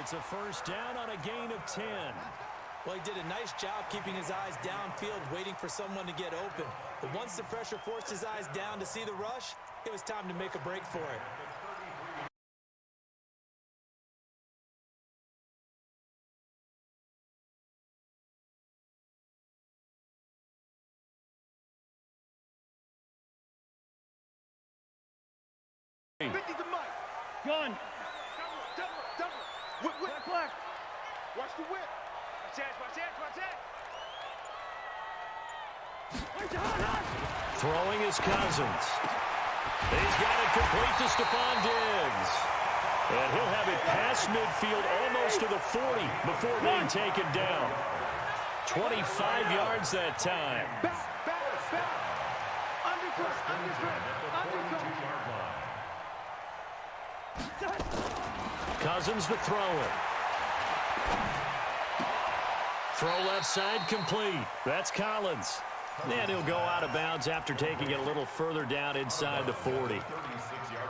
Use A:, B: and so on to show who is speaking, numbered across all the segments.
A: It's a first down on a gain of 10.
B: Well, he did a nice job keeping his eyes downfield, waiting for someone to get open. But once the pressure forced his eyes down to see the rush, it was time to make a break for it.
C: Gun.
D: Whip.
C: Black.
D: Watch the whip. Watch that.
A: Throwing is Cousins. He's got it complete to Stephon Diggs. And he'll have it past midfield almost to the 40 before being taken down. 25 yards that time.
D: Back.
A: Cousins to throw it. Throw left side complete. That's Collins. And he'll go out of bounds after taking it a little further down inside the 40.
E: 36-yard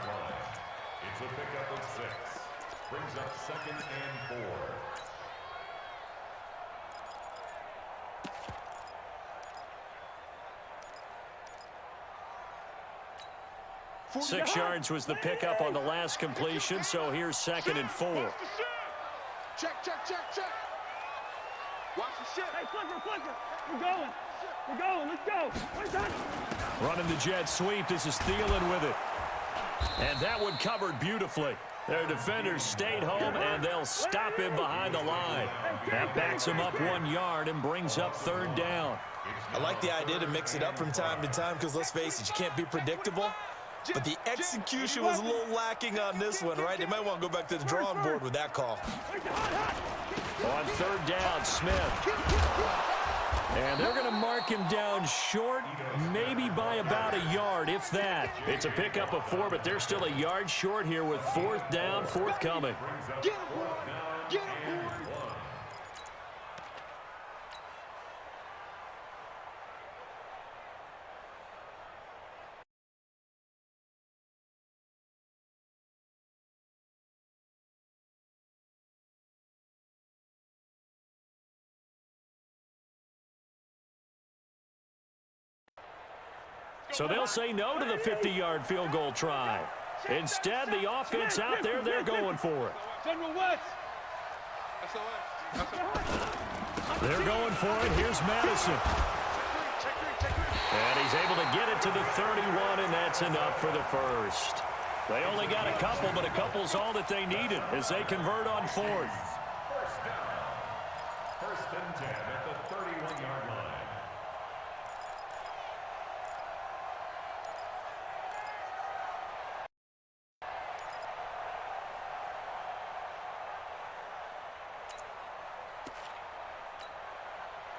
E: line. It's a pickup of 6. Brings up 2nd and 4.
A: 6 yards was the pickup on the last completion, so here's 2nd and 4.
D: Check. Watch the shit.
C: Hey, flicker. We're going. Let's go. Where's that?
A: Running the jet sweep. This is Thielen with it. And that one covered beautifully. Their defenders stayed home, and they'll stop him behind the line. That backs him up 1 yard and brings up 3rd down.
B: I like the idea to mix it up from time to time because, let's face it, you can't be predictable. But the execution was a little lacking on this one, right? They might want to go back to the drawing board with that call.
A: On 3rd down, Smith. And they're going to mark him down short, maybe by about a yard, if that. It's a pickup of 4, but they're still a yard short here with 4th down, forthcoming.
D: Get him, boy. Get him, boy.
A: So they'll say no to the 50-yard field goal try. Instead, the offense out there, they're going for it.
C: General West.
A: They're going for it. Here's Madison. And he's able to get it to the 31, and that's enough for the first. They only got a couple, but a couple's all that they needed as they convert on 4th.
E: First down. 1st and 10 at the 31-yard line.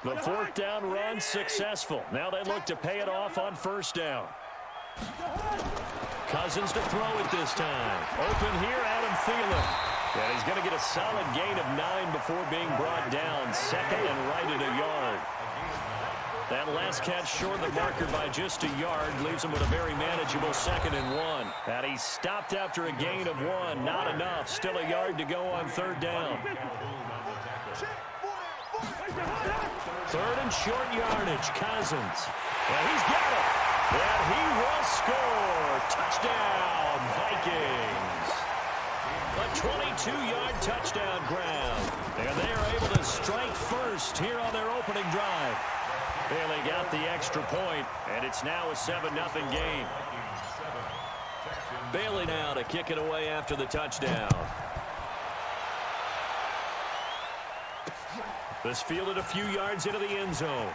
A: The 4th down run successful. Now they look to pay it off on 1st down. Cousins to throw it this time. Open here, Adam Thielen. And he's going to get a solid gain of 9 before being brought down. 2nd and right at a yard. That last catch short of the marker by just a yard leaves him with a very manageable 2nd and 1. And he's stopped after a gain of 1. Not enough. Still a yard to go on 3rd down. 3rd and short yardage. Cousins. And he's got it. And he will score. Touchdown, Vikings. A 22-yard touchdown grab. And they are able to strike first here on their opening drive. Bailey got the extra point, and it's now a 7-0 game. Bailey now to kick it away after the touchdown. This fielded a few yards into the end zone.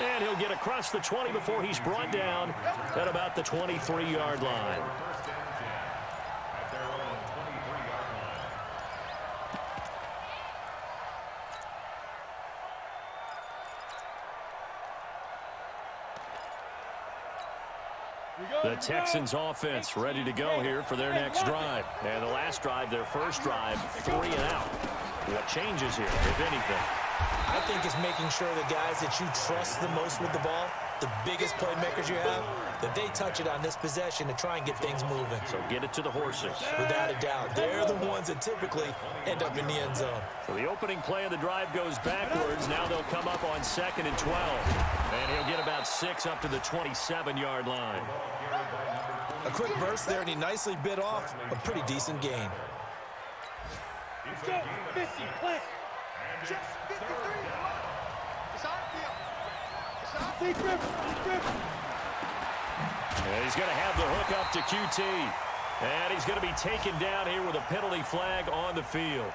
A: And he'll get across the 20 before he's brought down at about the 23-yard line. The Texans offense ready to go here for their next drive. And the last drive, their first drive, 3 and out. What changes here, if anything?
B: I think it's making sure the guys that you trust the most with the ball, the biggest playmakers you have, that they touch it on this possession to try and get things moving.
A: So get it to the horses.
B: Without a doubt. They're the ones that typically end up in the end zone.
A: So the opening play of the drive goes backwards. Now they'll come up on 2nd and 12. And he'll get about 6 up to the 27-yard line.
B: A quick burst there, and he nicely bit off a pretty decent gain.
C: Let's go. 50. Play.
D: Check 53. It's out here. It's out.
C: Big grip. Big grip.
A: And he's going to have the hook up to QT. And he's going to be taken down here with a penalty flag on the field.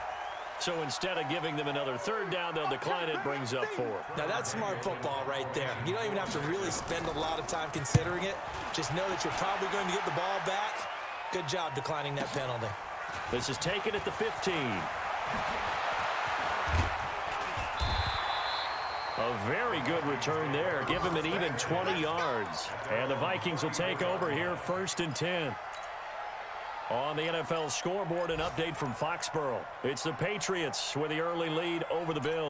A: So instead of giving them another 3rd down, they'll decline it, brings up 4.
B: Now that's smart football right there. You don't even have to really spend a lot of time considering it. Just know that you're probably going to get the ball back. Good job declining that penalty.
A: This is taken at the 15. A very good return there. Give him an even 20 yards. And the Vikings will take over here 1st and 10. On the NFL scoreboard, an update from Foxborough. It's the Patriots with the early lead over the Bills.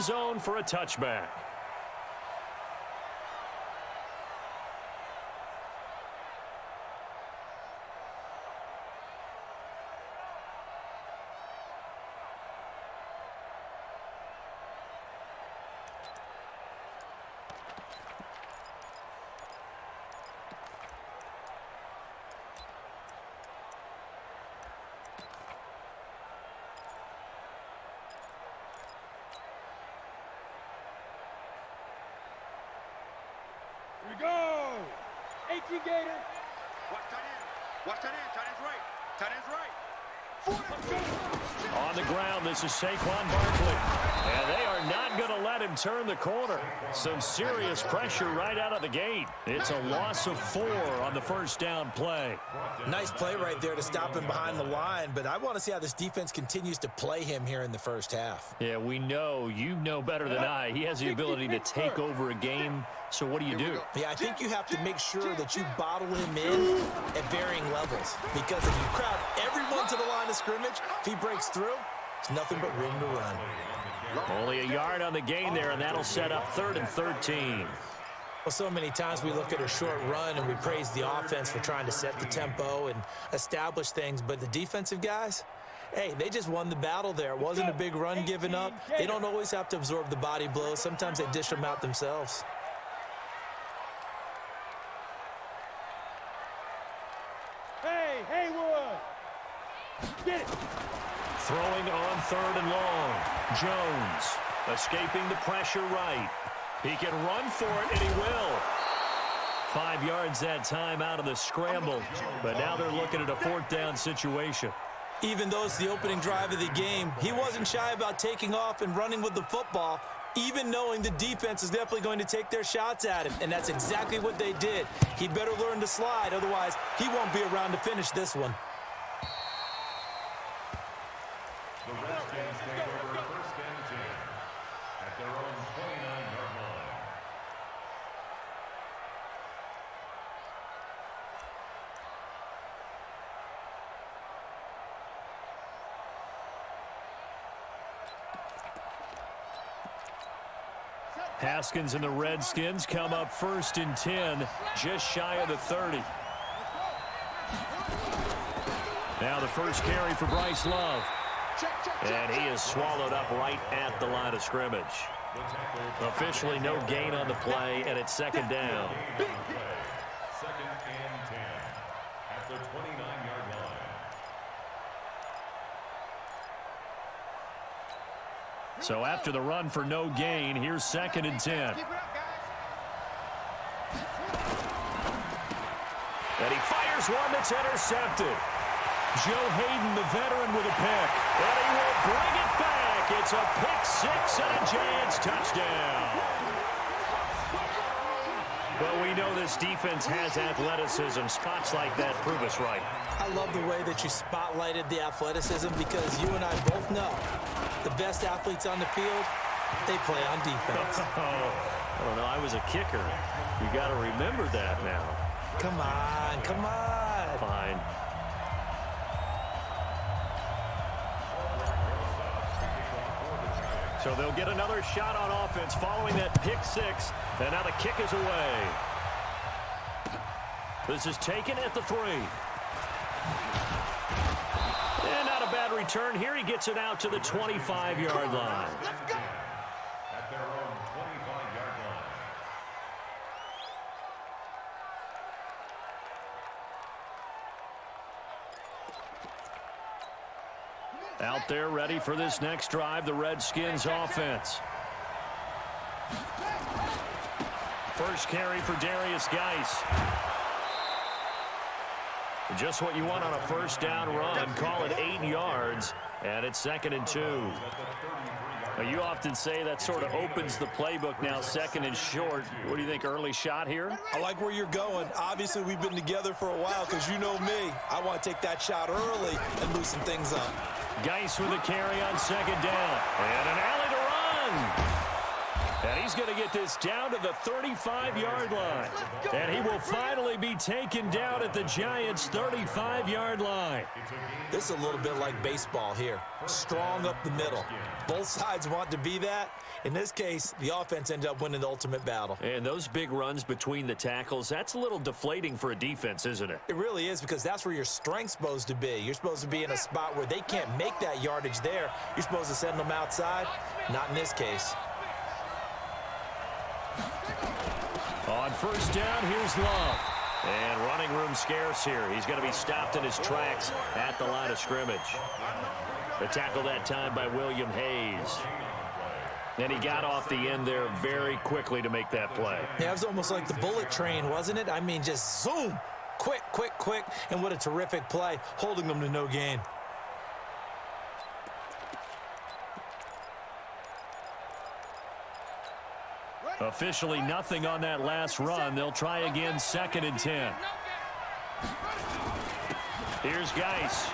A: zone for a touchback.
C: Here we go. 18 Gator.
D: Watch tight end. Watch tight end. Tight end's right. Tight end's right.
A: On the ground, this is Saquon Barkley. And they are not going to let him turn the corner. Some serious pressure right out of the gate. It's a loss of 4 on the first down play.
B: Nice play right there to stop him behind the line, but I want to see how this defense continues to play him here in the first half.
A: Yeah, we know. You know better than I. He has the ability to take over a game. So what do you do?
B: Yeah, I think you have to make sure that you bottle him in at varying levels. Because if you crowd everyone to the line of scrimmage, if he breaks through, there's nothing but room to run.
A: Only a yard on the gain there, and that'll set up 3rd and 13.
B: Well, so many times we look at a short run and we praise the offense for trying to set the tempo and establish things. But the defensive guys, hey, they just won the battle there. It wasn't a big run given up. They don't always have to absorb the body blows. Sometimes they dish them out themselves.
C: Hey, Haywood. Get it.
A: Throwing on 3rd and long. Jones escaping the pressure right. He can run for it, and he will. 5 yards that time out of the scramble. But now they're looking at a 4th down situation.
B: Even though it's the opening drive of the game, he wasn't shy about taking off and running with the football, even knowing the defense is definitely going to take their shots at him. And that's exactly what they did. He better learn to slide, otherwise he won't be around to finish this one.
E: The Redskins take over 1st and 10 at their own 29-yard line.
A: Haskins and the Redskins come up 1st and 10, just shy of the 30. Now the first carry for Bryce Love. And he is swallowed up right at the line of scrimmage. Officially no gain on the play, and it's 2nd down.
E: 2nd and 10 at the 29-yard line.
A: So after the run for no gain, here's 2nd and 10.
D: Keep it up, guys.
A: And he fires one that's intercepted. Joe Hayden, the veteran, with a pick. And he will bring it back. It's a pick-6 and a Giants touchdown. But we know this defense has athleticism. Spots like that prove us right.
B: I love the way that you spotlighted the athleticism because you and I both know the best athletes on the field, they play on defense.
A: I don't know. I was a kicker. You got to remember that now.
B: Come on, come on.
A: Fine. So they'll get another shot on offense following that pick-6. And now the kick is away. This is taken at the 3. And not a bad return here. He gets it out to the 25-yard line.
D: Let's go.
E: At their own 25-yard line.
A: Out there ready for this next drive, the Redskins offense. First carry for Darius Geis. Just what you want on a first down run. Call it 8 yards, and it's 2nd and 2. Now, you often say that sort of opens the playbook now, 2nd and short. What do you think, early shot here?
B: I like where you're going. Obviously, we've been together for a while because you know me. I want to take that shot early and loosen things up.
A: Geis with a carry on 2nd down. And an alley to run. And he's going to get this down to the 35-yard line. And he will finally be taken down at the Giants' 35-yard line.
B: This is a little bit like baseball here. Strong up the middle. Both sides want to be that. In this case, the offense ended up winning the ultimate battle.
A: And those big runs between the tackles, that's a little deflating for a defense, isn't it?
B: It really is, because that's where your strength's supposed to be. You're supposed to be in a spot where they can't make that yardage there. You're supposed to send them outside. Not in this case.
A: On first down, here's Love. And running room scarce here. He's going to be stopped in his tracks at the line of scrimmage. The tackle that time by William Hayes. And he got off the end there very quickly to make that play.
B: Yeah, it was almost like the bullet train, wasn't it? I mean, just zoom. Quick, quick, quick. And what a terrific play, holding them to no gain.
A: Officially nothing on that last run. They'll try again, 2nd and 10. Here's Geis.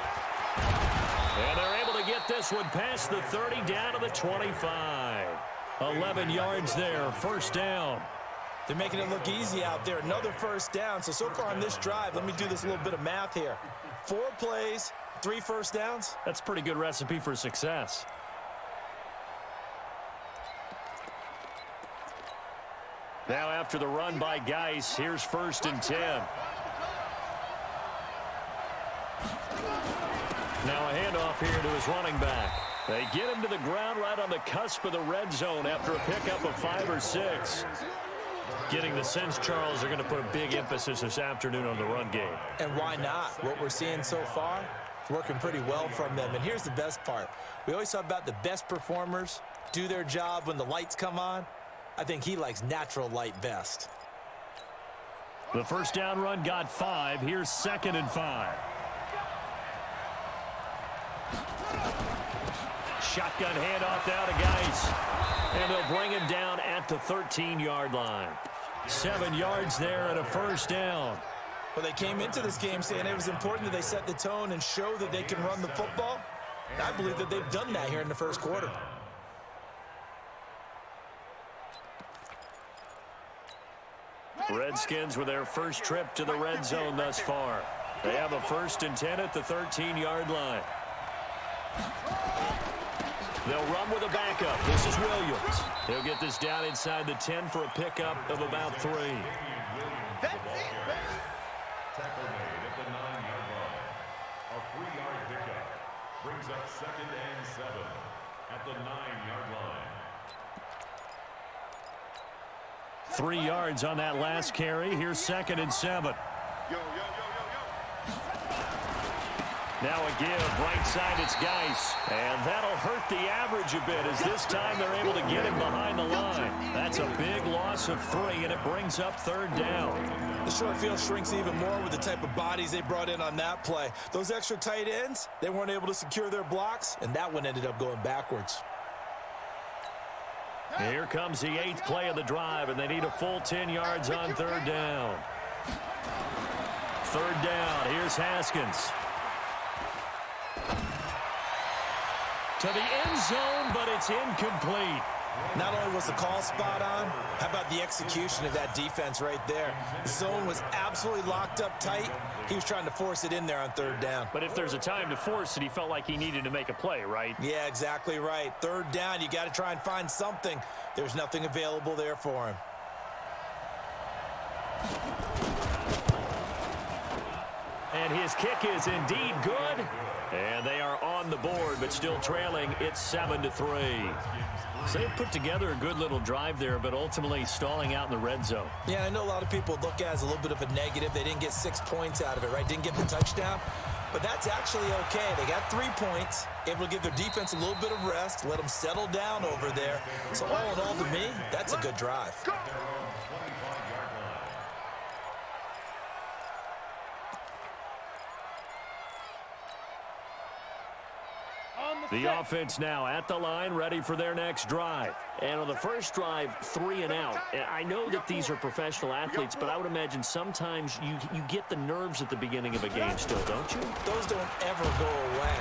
A: And they're able to get this one past the 30 down to the 25. 11 yards there, first down.
B: They're making it look easy out there. Another first down. So far on this drive, let me do this little bit of math here. 4 plays, 3 first downs.
A: That's a pretty good recipe for success. Now after the run by Geis, here's 1st and 10. Now a handoff here to his running back. They get him to the ground right on the cusp of the red zone after a pickup of 5 or 6. Getting the sense, Charles, they're going to put a big emphasis this afternoon on the run game.
B: And why not? What we're seeing so far, it's working pretty well from them. And here's the best part. We always talk about the best performers do their job when the lights come on. I think he likes natural light best.
A: The first down run got 5. Here's 2nd and 5. Shotgun handoff down to Geis. And they'll bring him down at the 13-yard line. 7 yards there and a first down.
B: Well, they came into this game saying it was important that they set the tone and show that they can run the football. And I believe that they've done that here in the first quarter.
A: Redskins with their first trip to the red zone thus far. They have a 1st and 10 at the 13-yard line. They'll run with a backup. This is Williams. He'll get this down inside the 10 for a pickup of about 3.
E: Tackle made at the 9-yard line. A 3-yard pickup brings up 2nd and 7 at the 9-yard line.
A: 3 yards on that last carry. Here's 2nd and 7. Now a give, right side, it's Geis. And that'll hurt the average a bit as this time they're able to get him behind the line. That's a big loss of 3, and it brings up 3rd down.
B: The short field shrinks even more with the type of bodies they brought in on that play. Those extra tight ends, they weren't able to secure their blocks, and that one ended up going backwards.
A: Here comes the 8th play of the drive, and they need a full 10 yards on 3rd down. 3rd down, here's Haskins. To the end zone, but it's incomplete.
B: Not only was the call spot on, how about the execution of that defense right there? The zone was absolutely locked up tight. He was trying to force it in there on 3rd down.
A: But if there's a time to force it, he felt like he needed to make a play, right?
B: Yeah, exactly right. 3rd down, you got to try and find something. There's nothing available there for him.
A: And his kick is indeed good. And they are on the board, but still trailing. It's 7-3. So they put together a good little drive there, but ultimately stalling out in the red zone.
B: Yeah, I know a lot of people look at it as a little bit of a negative. They didn't get 6 points out of it, right? Didn't get the touchdown. But that's actually okay. They got 3 points, able to give their defense a little bit of rest, let them settle down over there. So all in all, to me, that's a good drive.
A: The offense now at the line, ready for their next drive. And on the first drive, 3 and out. And I know that these are professional athletes, but I would imagine sometimes you get the nerves at the beginning of a game still, don't you?
B: Those don't ever go away.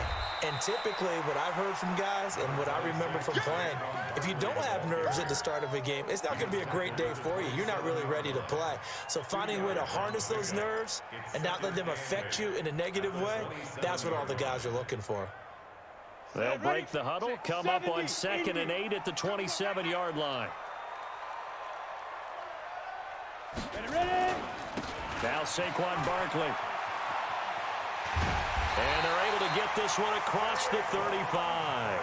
B: And typically what I've heard from guys and what I remember from playing, if you don't have nerves at the start of a game, it's not going to be a great day for you. You're not really ready to play. So finding a way to harness those nerves and not let them affect you in a negative way, that's what all the guys are looking for.
A: They'll break the huddle, come up on 2nd and 8 at the 27-yard line.
C: Ready?
A: Now Saquon Barkley. And they're able to get this one across the 35.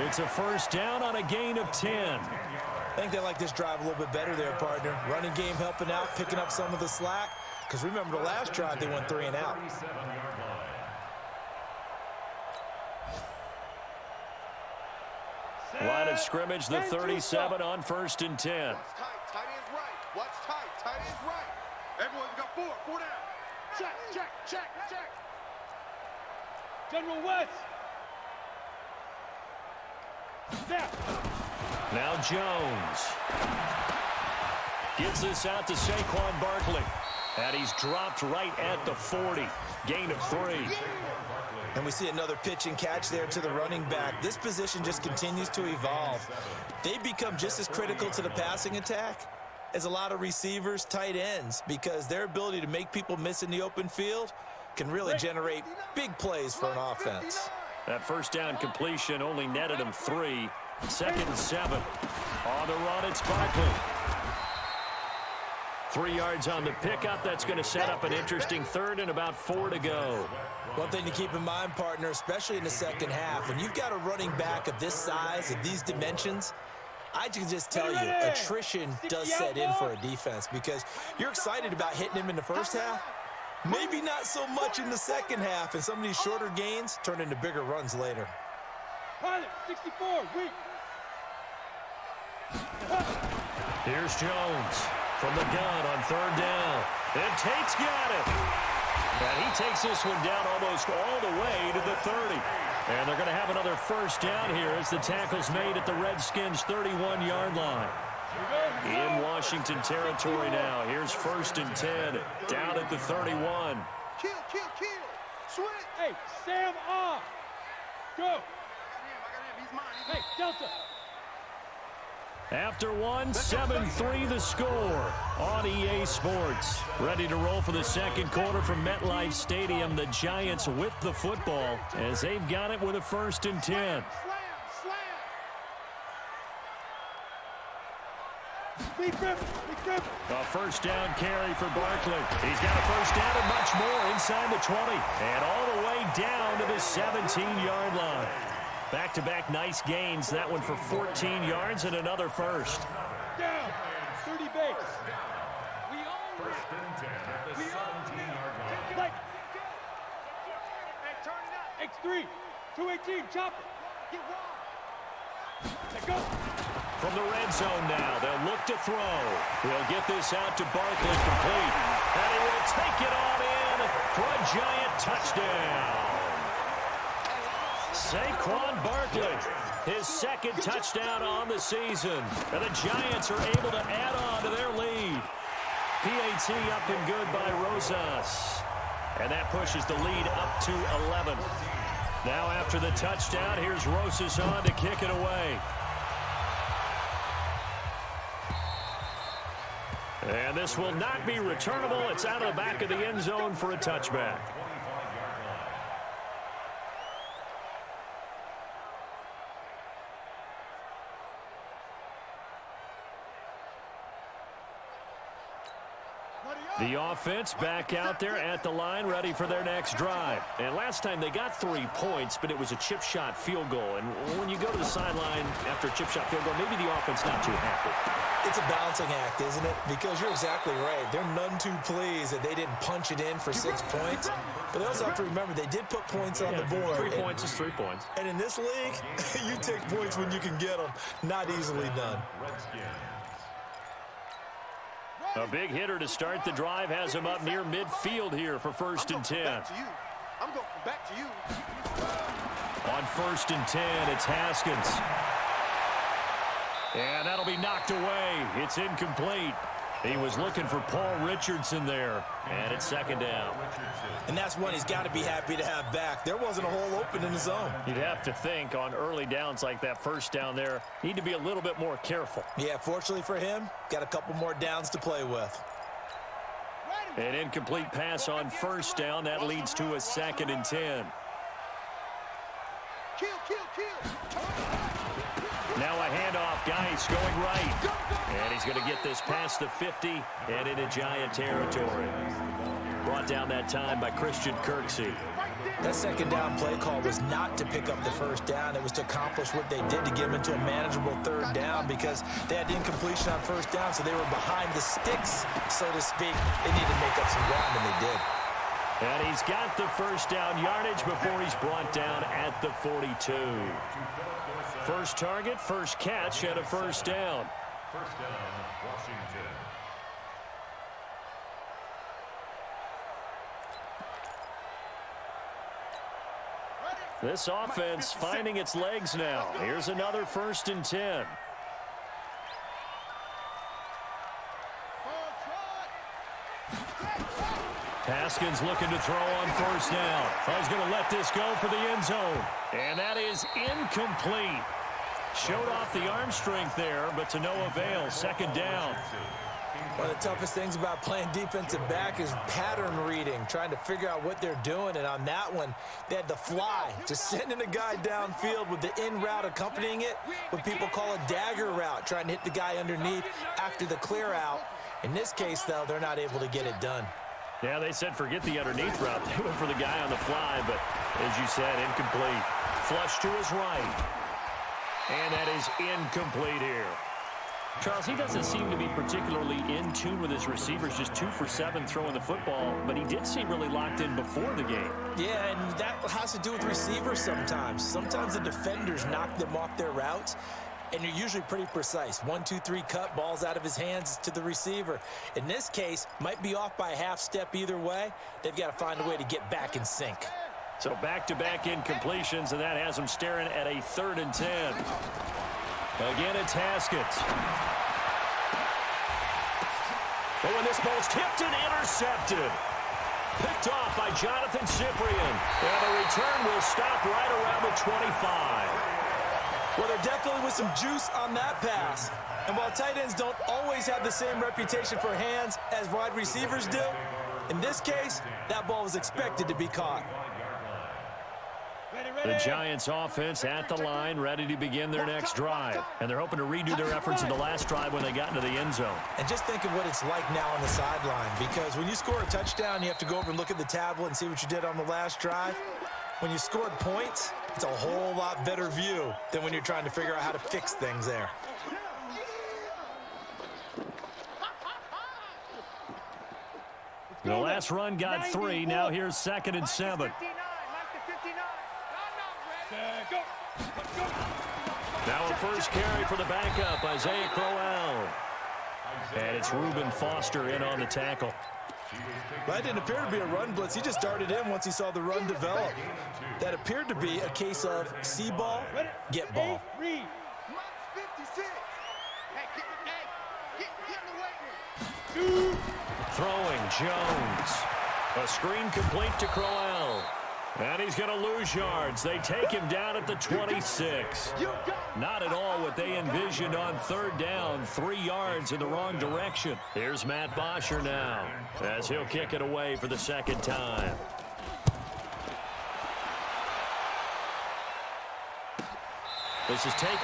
A: It's a first down on a gain of 10.
B: I think they like this drive a little bit better there, partner. Running game helping out, picking up some of the slack. Because remember the last drive, they went 3 and out.
A: Line of scrimmage, the 37 on 1st and 10.
D: Watch tight. Tight end's right. Watch tight. Tight end's right. Everyone's got 4. 4 down. Check, check, check, check.
C: General West. Snap.
A: Now Jones. Gets this out to Saquon Barkley. And he's dropped right at the 40. Gain of 3.
B: And we see another pitch and catch there to the running back. This position just continues to evolve. They become just as critical to the passing attack as a lot of receivers, tight ends, because their ability to make people miss in the open field can really generate big plays for an offense.
A: That first down completion only netted him 3. 2nd and 7. On the run, it's Barkley. 3 yards on the pickup. That's going to set up an interesting 3rd and about 4 to go.
B: One thing to keep in mind, partner, especially in the second half, when you've got a running back of this size and these dimensions, I can just tell you, attrition does set in for a defense because you're excited about hitting him in the first half. Maybe not so much in the second half, and some of these shorter gains turn into bigger runs later.
C: Pilot, 64, weak.
A: Here's Jones from the gun on 3rd down. And Tate's got it. And he takes this one down almost all the way to the 30. And they're going to have another first down here as the tackle's made at the Redskins' 31-yard line. In Washington territory now. Here's 1st and 10 down at the 31.
D: Kill, kill, kill. Switch.
C: Hey, Sam off. Go.
D: I got him. He's mine.
C: Hey, Delta.
A: After 1, 7-3 the score on EA Sports. Ready to roll for the second quarter from MetLife Stadium. The Giants with the football as they've got it with a 1st and 10.
D: Slam, slam.
C: Big grip, big grip.
A: A first down carry for Barkley. He's got a first down and much more inside the 20. And all the way down to the 17-yard line. Back-to-back nice gains. That one for 14 yards and another first.
C: Down. 30 base. We own
E: 1st and 10 at the 17-yard line.
C: Like
D: Hey, turn it up.
C: X3. 218. Chop it. Get wide. Let go.
A: From the red zone now, they'll look to throw. They'll get this out to Barkley complete. And he will take it on in for a Giant touchdown. Saquon Barkley, his 2nd touchdown on the season. And the Giants are able to add on to their lead. PAT up and good by Rosas. And that pushes the lead up to 11. Now after the touchdown, here's Rosas on to kick it away. And this will not be returnable. It's out of the back of the end zone for a touchback. The offense back out there at the line, ready for their next drive. And last time they got 3 points, but it was a chip shot field goal. And when you go to the sideline after a chip shot field goal, maybe the offense not too happy.
B: It's a balancing act, isn't it? Because you're exactly right. They're none too pleased that they didn't punch it in for 6 points. But they also have to remember they did put points on the board.
A: 3 points is 3 points.
B: And in this league, you take points when you can get them. Not easily done.
A: A big hitter to start the drive has him up near midfield here for 1st and 10.
D: I'm going back to you.
A: On 1st and 10, it's Haskins. And that'll be knocked away. It's incomplete. He was looking for Paul Richardson there, and it's second down.
B: And that's one he's got to be happy to have back. There wasn't a hole open in the zone.
A: You'd have to think on early downs like that first down there, need to be a little bit more careful.
B: Yeah, fortunately for him, got a couple more downs to play with.
A: An incomplete pass on first down. That leads to a 2nd and 10. Now a handoff. Geis going right. And he's going to get this past the 50 and into Giant territory. Brought down that time by Christian Kirksey.
B: That second down play call was not to pick up the first down. It was to accomplish what they did to get them into a manageable third down because they had incompletion on first down, so they were behind the sticks, so to speak. They needed to make up some ground, and they did.
A: And he's got the first down yardage before he's brought down at the 42. First target, first catch, and a first down.
E: First down, Washington.
A: This offense finding its legs now. Here's another 1st and 10. Haskins looking to throw on first down. He's going to let this go for the end zone. And that is incomplete. Showed off the arm strength there, but to no avail. 2nd down.
B: One of the toughest things about playing defensive back is pattern reading, trying to figure out what they're doing. And on that one, they had the fly, just sending a guy downfield with the in route accompanying it, what people call a dagger route, trying to hit the guy underneath after the clear out. In this case, though, they're not able to get it done.
A: Yeah, they said forget the underneath route. They went for the guy on the fly, but as you said, incomplete. Flush to his right. And that is incomplete here. Charles, he doesn't seem to be particularly in tune with his receivers, just 2 for 7 throwing the football, but he did seem really locked in before the game.
B: Yeah, and that has to do with receivers sometimes. Sometimes the defenders knock them off their routes, and they're usually pretty precise. 1, 2, 3 cut, balls out of his hands to the receiver. In this case, might be off by a half step either way. They've got to find a way to get back in sync.
A: So back-to-back incompletions, and that has him staring at a 3rd and 10. Again, it's Haskins. But when this ball's tipped and intercepted. Picked off by Jonathan Cyprien. And the return will stop right around the 25.
B: Well, there definitely was some juice on that pass. And while tight ends don't always have the same reputation for hands as wide receivers do, in this case, that ball was expected to be caught.
A: The Giants offense at the line, ready to begin their next drive. And they're hoping to redo their efforts in the last drive when they got into the end zone.
B: And just think of what it's like now on the sideline, because when you score a touchdown, you have to go over and look at the tablet and see what you did on the last drive. When you scored points, it's a whole lot better view than when you're trying to figure out how to fix things there.
A: The last run got 3. Now here's 2nd and 7. Now a first carry for the backup, Isaiah Crowell. And it's Reuben Foster in on the tackle.
B: That didn't appear to be a run blitz. He just darted in once he saw the run develop. That appeared to be a case of see ball, get ball.
A: Throwing Jones. A screen complete to Crowell. And he's going to lose yards. They take him down at the 26. Not at all what they envisioned on 3rd down. 3 yards in the wrong direction. Here's Matt Bosher now as he'll kick it away for the 2nd time. This is taken.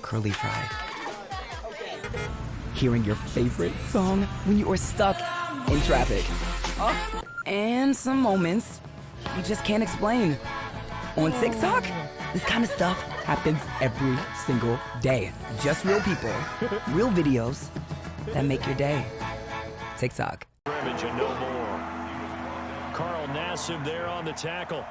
F: Curly fry. Hearing your favorite song when you are stuck in traffic. And some moments you just can't explain. On TikTok, this kind of stuff happens every single day. Just real people, real videos that make your day. TikTok.
A: Scrimmage and no more. Carl Nassib there on the tackle.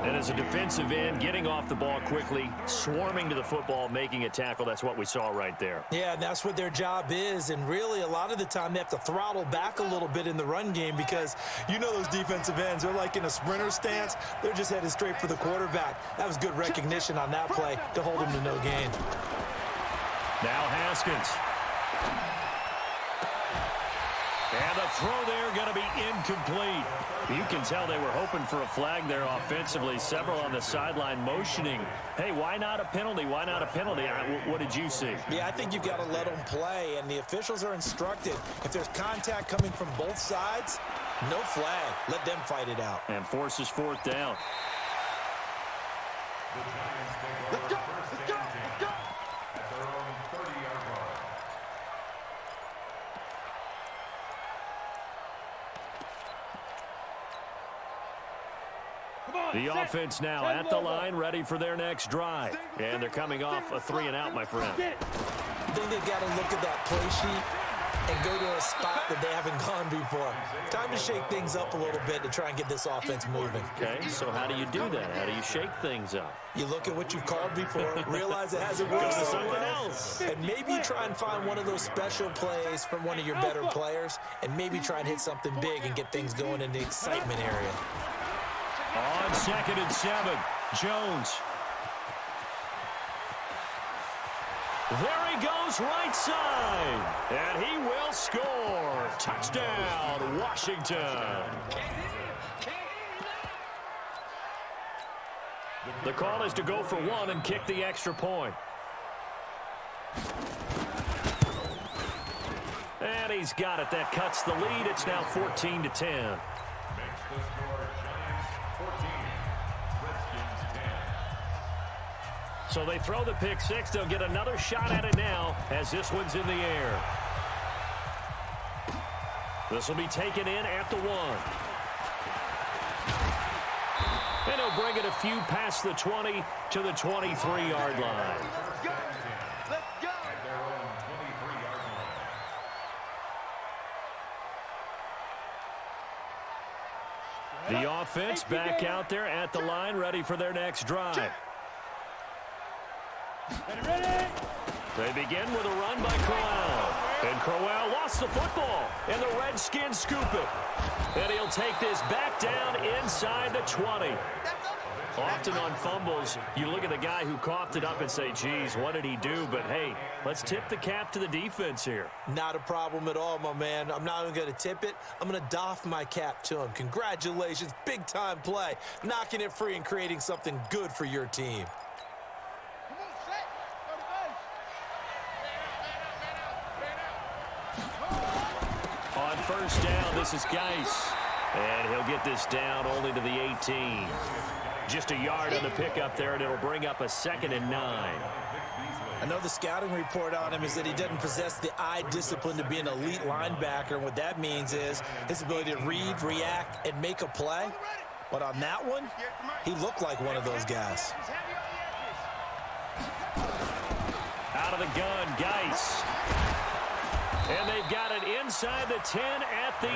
A: And as a defensive end, getting off the ball quickly, swarming to the football, making a tackle. That's what we saw right there.
B: Yeah, and that's what their job is. And really, a lot of the time, they have to throttle back a little bit in the run game because you know those defensive ends, they're like in a sprinter stance. They're just headed straight for the quarterback. That was good recognition on that play to hold him to no gain.
A: Now Haskins. And the throw there going to be incomplete. You can tell they were hoping for a flag there offensively. Several on the sideline motioning. Hey, why not a penalty? Why not a penalty? What did you see?
B: Yeah, I think you've got to let them play, and the officials are instructed. If there's contact coming from both sides, no flag. Let them fight it out.
A: And forces fourth down.
D: Let's go! Let's go! Let's go!
E: At their own 30-yard line.
A: The offense now at the line, ready for their next drive. And they're coming off a 3-and-out, my friend.
B: I think they've got to look at that play sheet and go to a spot that they haven't gone before. Time to shake things up a little bit to try and get this offense moving.
A: Okay, so how do you do that? How do you shake things up?
B: You look at what you've called before, realize it hasn't worked so well, and maybe you try and find one of those special plays from one of your better players, and maybe try and hit something big and get things going in the excitement area.
A: On 2nd and 7, Jones. There he goes, right side. And he will score. Touchdown, Washington. The call is to go for one and kick the extra point. And he's got it. That cuts the lead. It's now 14-10.
E: Makes the score Giants 14, Redskins 10.
A: So they throw the pick six. They'll get another shot at it now as this one's in the air. This will be taken in at the 1. And he'll bring it a few past the 20 to the 23-yard line.
D: Let's go! Let's go!
E: At their own 23-yard line.
A: The offense back out there at the line, ready for their next drive.
C: Ready?
A: They begin with a run by Crowell. And Crowell lost the football. And the Redskins scoop it. And he'll take this back down inside the 20. Often on fumbles, you look at the guy who coughed it up and say, geez, what did he do? But, hey, let's tip the cap to the defense here.
B: Not a problem at all, my man. I'm not even going to tip it. I'm going to doff my cap to him. Congratulations. Big-time play. Knocking it free and creating something good for your team.
A: On first down, this is Geis. And he'll get this down only to the 18. Just a yard on the pickup there, and it'll bring up a 2nd and 9.
B: I know the scouting report on him is that he doesn't possess the eye discipline to be an elite linebacker. And what that means is his ability to read, react, and make a play. But on that one, he looked like one of those guys.
A: Out of the gun, Geis. And they've got it inside the 10 at the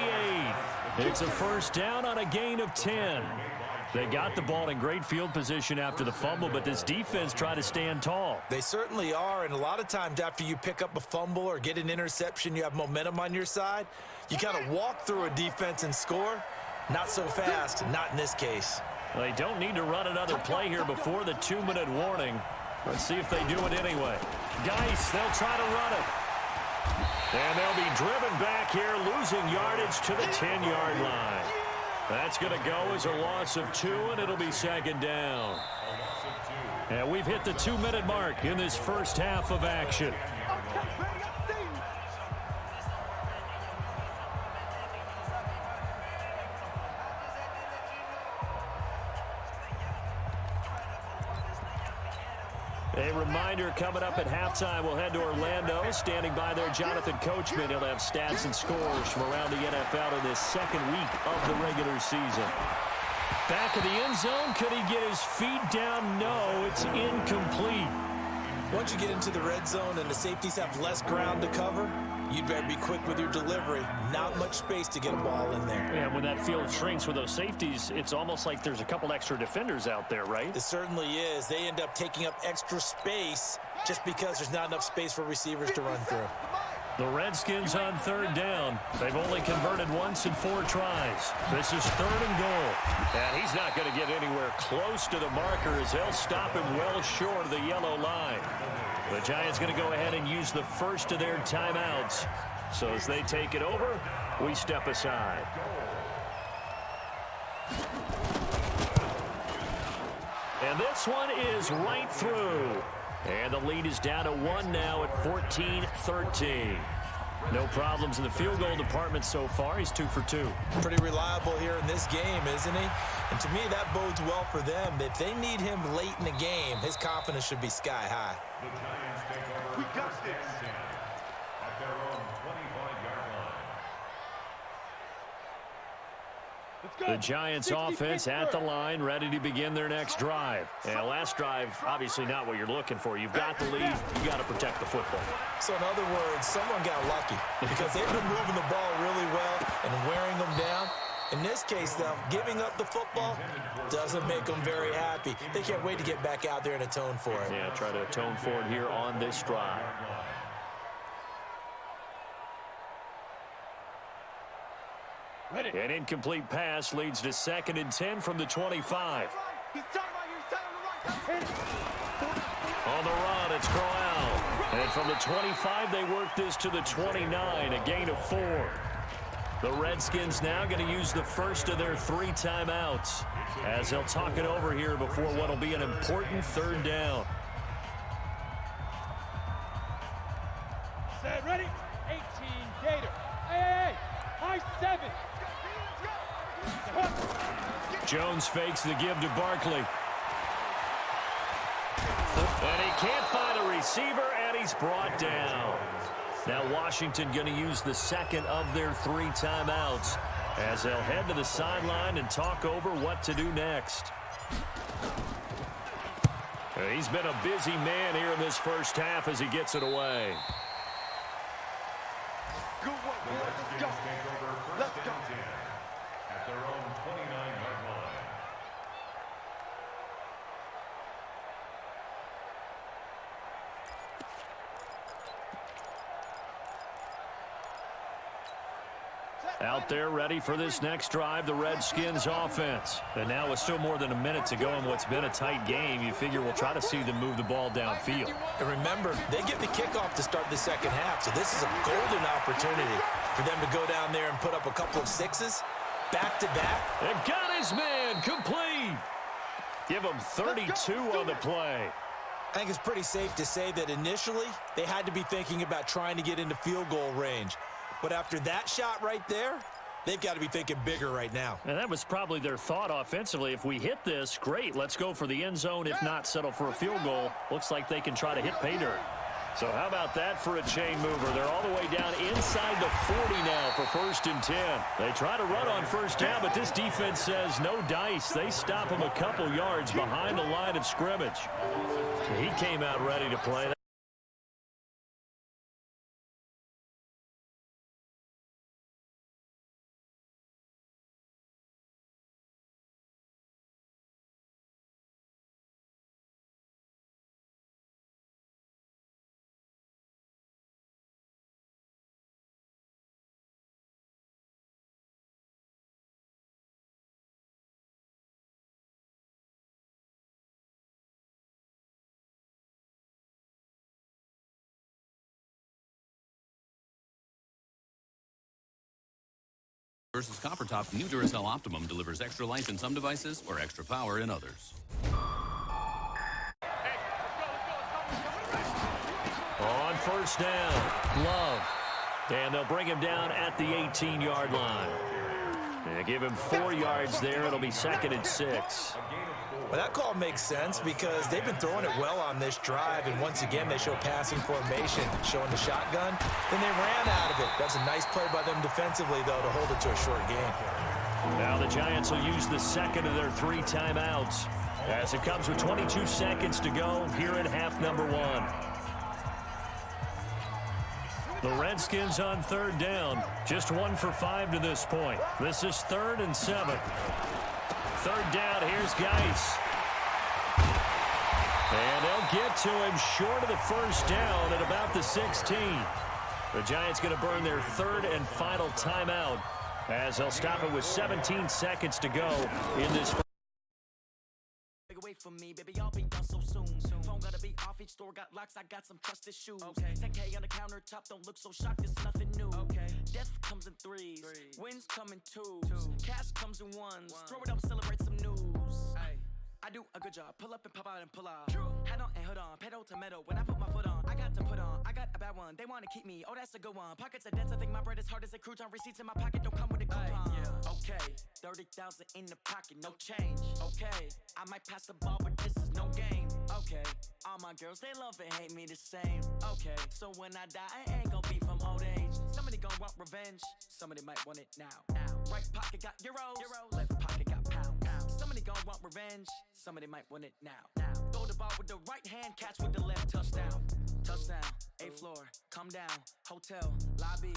A: 8. It's a first down on a gain of 10. They got the ball in great field position after the fumble, but this defense tried to stand tall.
B: They certainly are, and a lot of times after you pick up a fumble or get an interception, you have momentum on your side. You kind of walk through a defense and score. Not so fast, not in this case.
A: They don't need to run another play here before the 2-minute warning. Let's see if they do it anyway. Geis, they'll try to run it. And they'll be driven back here, losing yardage to the 10-yard line. That's going to go as a loss of 2, and it'll be 2nd down. And we've hit the 2-minute mark in this first half of action. A reminder, coming up at halftime, we'll head to Orlando. Standing by there, Jonathan Coachman. He'll have stats and scores from around the NFL in this second week of the regular season. Back of the end zone. Could he get his feet down? No, it's incomplete.
B: Once you get into the red zone and the safeties have less ground to cover, you'd better be quick with your delivery. Not much space to get a ball in there.
A: Yeah, when that field shrinks with those safeties, it's almost like there's a couple extra defenders out there, right?
B: It certainly is. They end up taking up extra space just because there's not enough space for receivers to run through.
A: The Redskins on third down. They've only converted once in 4 tries. This is 3rd and goal. And he's not going to get anywhere close to the marker as they'll stop him well short of the yellow line. The Giants going to go ahead and use the first of their timeouts. So as they take it over, we step aside. And this one is right through. And the lead is down to 1 now at 14-13. No problems in the field goal department so far. He's 2 for 2.
B: Pretty reliable here in this game, isn't he? And to me, that bodes well for them. If they need him late in the game, his confidence should be sky high.
E: The Giants take over.
D: We got this.
E: At their own 25-yard line.
A: The Giants offense at the line, ready to begin their next drive. And last drive, obviously not what you're looking for. You've got the lead. You got to protect the football.
B: So in other words, someone got lucky because they've been moving the ball really well and wearing them down. In this case, though, giving up the football doesn't make them very happy. They can't wait to get back out there and atone for it.
A: Yeah, try to atone for it here on this drive. An incomplete pass leads to 2nd and 10 from the 25. On the run, it's Crowell. And from the 25, they work this to the 29, a gain of 4. The Redskins now going to use the first of their 3 timeouts as they'll talk it over here before what will be an important 3rd down.
C: Set, ready? 18, Gator. Hey, high 7.
A: Jones fakes the give to Barkley. And he can't find a receiver, and he's brought down. Now Washington going to use the 2nd of their 3 timeouts as they'll head to the sideline and talk over what to do next. He's been a busy man here in this first half as he gets it away.
D: Good one, boys. Let's go. Let's go.
E: At their own 29-yard line.
A: Out there ready for this next drive, the Redskins offense. And now with still more than a minute to go in what's been a tight game, you figure we'll try to see them move the ball downfield.
B: And remember, they get the kickoff to start the second half, so this is a golden opportunity for them to go down there and put up a couple of 6s back-to-back.
A: And got his man complete. Give him 32 on the play.
B: I think it's pretty safe to say that initially they had to be thinking about trying to get into field goal range. But after that shot right there, they've got to be thinking bigger right now.
A: And that was probably their thought offensively. If we hit this, great, let's go for the end zone. If not, settle for a field goal. Looks like they can try to hit pay dirt. So how about that for a chain mover? They're all the way down inside the 40 now for 1st and 10. They try to run on 1st down, but this defense says no dice. They stop him a couple yards behind the line of scrimmage. He came out ready to play.
G: Versus Copper Top, new Duracell Optimum delivers extra life in some devices or extra power in others.
A: On 1st down, Love. And they'll bring him down at the 18-yard line. They give him 4 yards there. It'll be 2nd and 6.
B: Well, that call makes sense because they've been throwing it well on this drive, and once again they show passing formation, showing the shotgun. Then they ran out of it. That's a nice play by them defensively, though, to hold it to a short game.
A: Now the Giants will use the second of their 3 timeouts as it comes with 22 seconds to go here in half number 1. The Redskins on 3rd down, just 1 for 5 to this point. This is 3rd and 7. 3rd down, here's Geis. And they'll get to him short of the first down at about the 16. The Giants going to burn their 3rd and final timeout as they'll stop it with 17 seconds to go in this.
H: Away from me, baby, I'll be done so soon. Phone gotta be off, each store got locks, I got some trusted shoes. 10K on the countertop, don't look so shocked, it's nothing new. Death comes in threes, wins come in twos, cash comes in ones. Throw it up, celebrate some news. I do a good job, pull up and pop out and pull out. Head on and hood on, pedal to metal. When I put my foot on, I got to put on. I got a bad one, they wanna keep me. Oh, that's a good one. Pockets are dense, I think my bread is hard as a crouton. Receipts in my pocket don't come with a coupon. Okay, 30,000 in the pocket, no change. Okay, I might pass the ball, but this is no game. Okay, all my girls, they love and hate me the same. Okay, so when I die, I ain't gon' be from old age. Somebody gon' want revenge, somebody might want it now. Right pocket got euros, left pocket got pounds. Somebody gon' want revenge, somebody might want it now. Throw the ball with the right hand, catch with the left, touchdown. Touchdown, 8th floor, come down, hotel, lobby.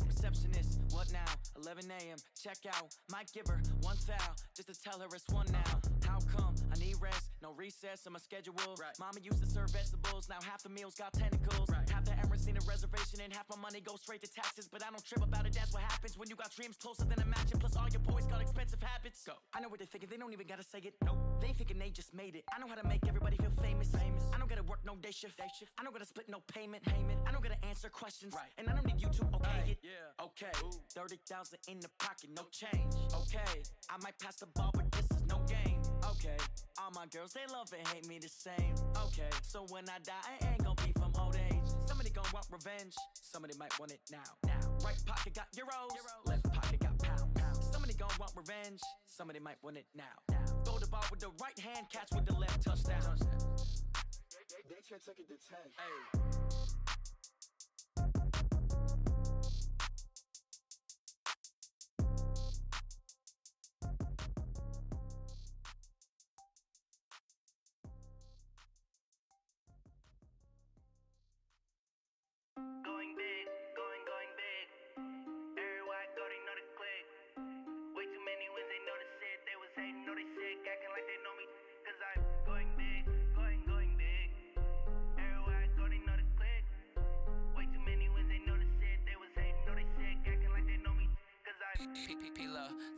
H: Receptionist, what now? 11 a.m., check out. Might give her 1 foul, just to tell her it's 1 now. How come? I need rest, no recess in my schedule. Mama used to serve vegetables, now half the meals got tentacles. Half the errands need a reservation and half my money goes straight to taxes. But I don't trip about it, that's what happens when you got dreams closer than a mansion. Plus all your boys got expensive habits. Go. I know what they're thinking, they don't even gotta say it. Nope. They thinking they just made it. I know how to make everybody feel famous. I don't gotta work no day shift. I don't gotta split no payment. I don't gotta answer questions. And I don't need you to okay it. Okay, 30,000 in the pocket, no change. Okay, I might pass the ball, but this is no game. Okay, all my girls, they love and hate me the same. Okay, so when I die, I ain't gon' be from old age. Somebody gon' want revenge, somebody might want it now. Right pocket got euros, left pocket got pounds. Somebody gon' want revenge, somebody might want it now. Throw the ball with the right hand, catch with the left, touchdown.
I: They can't take it to 10. Hey.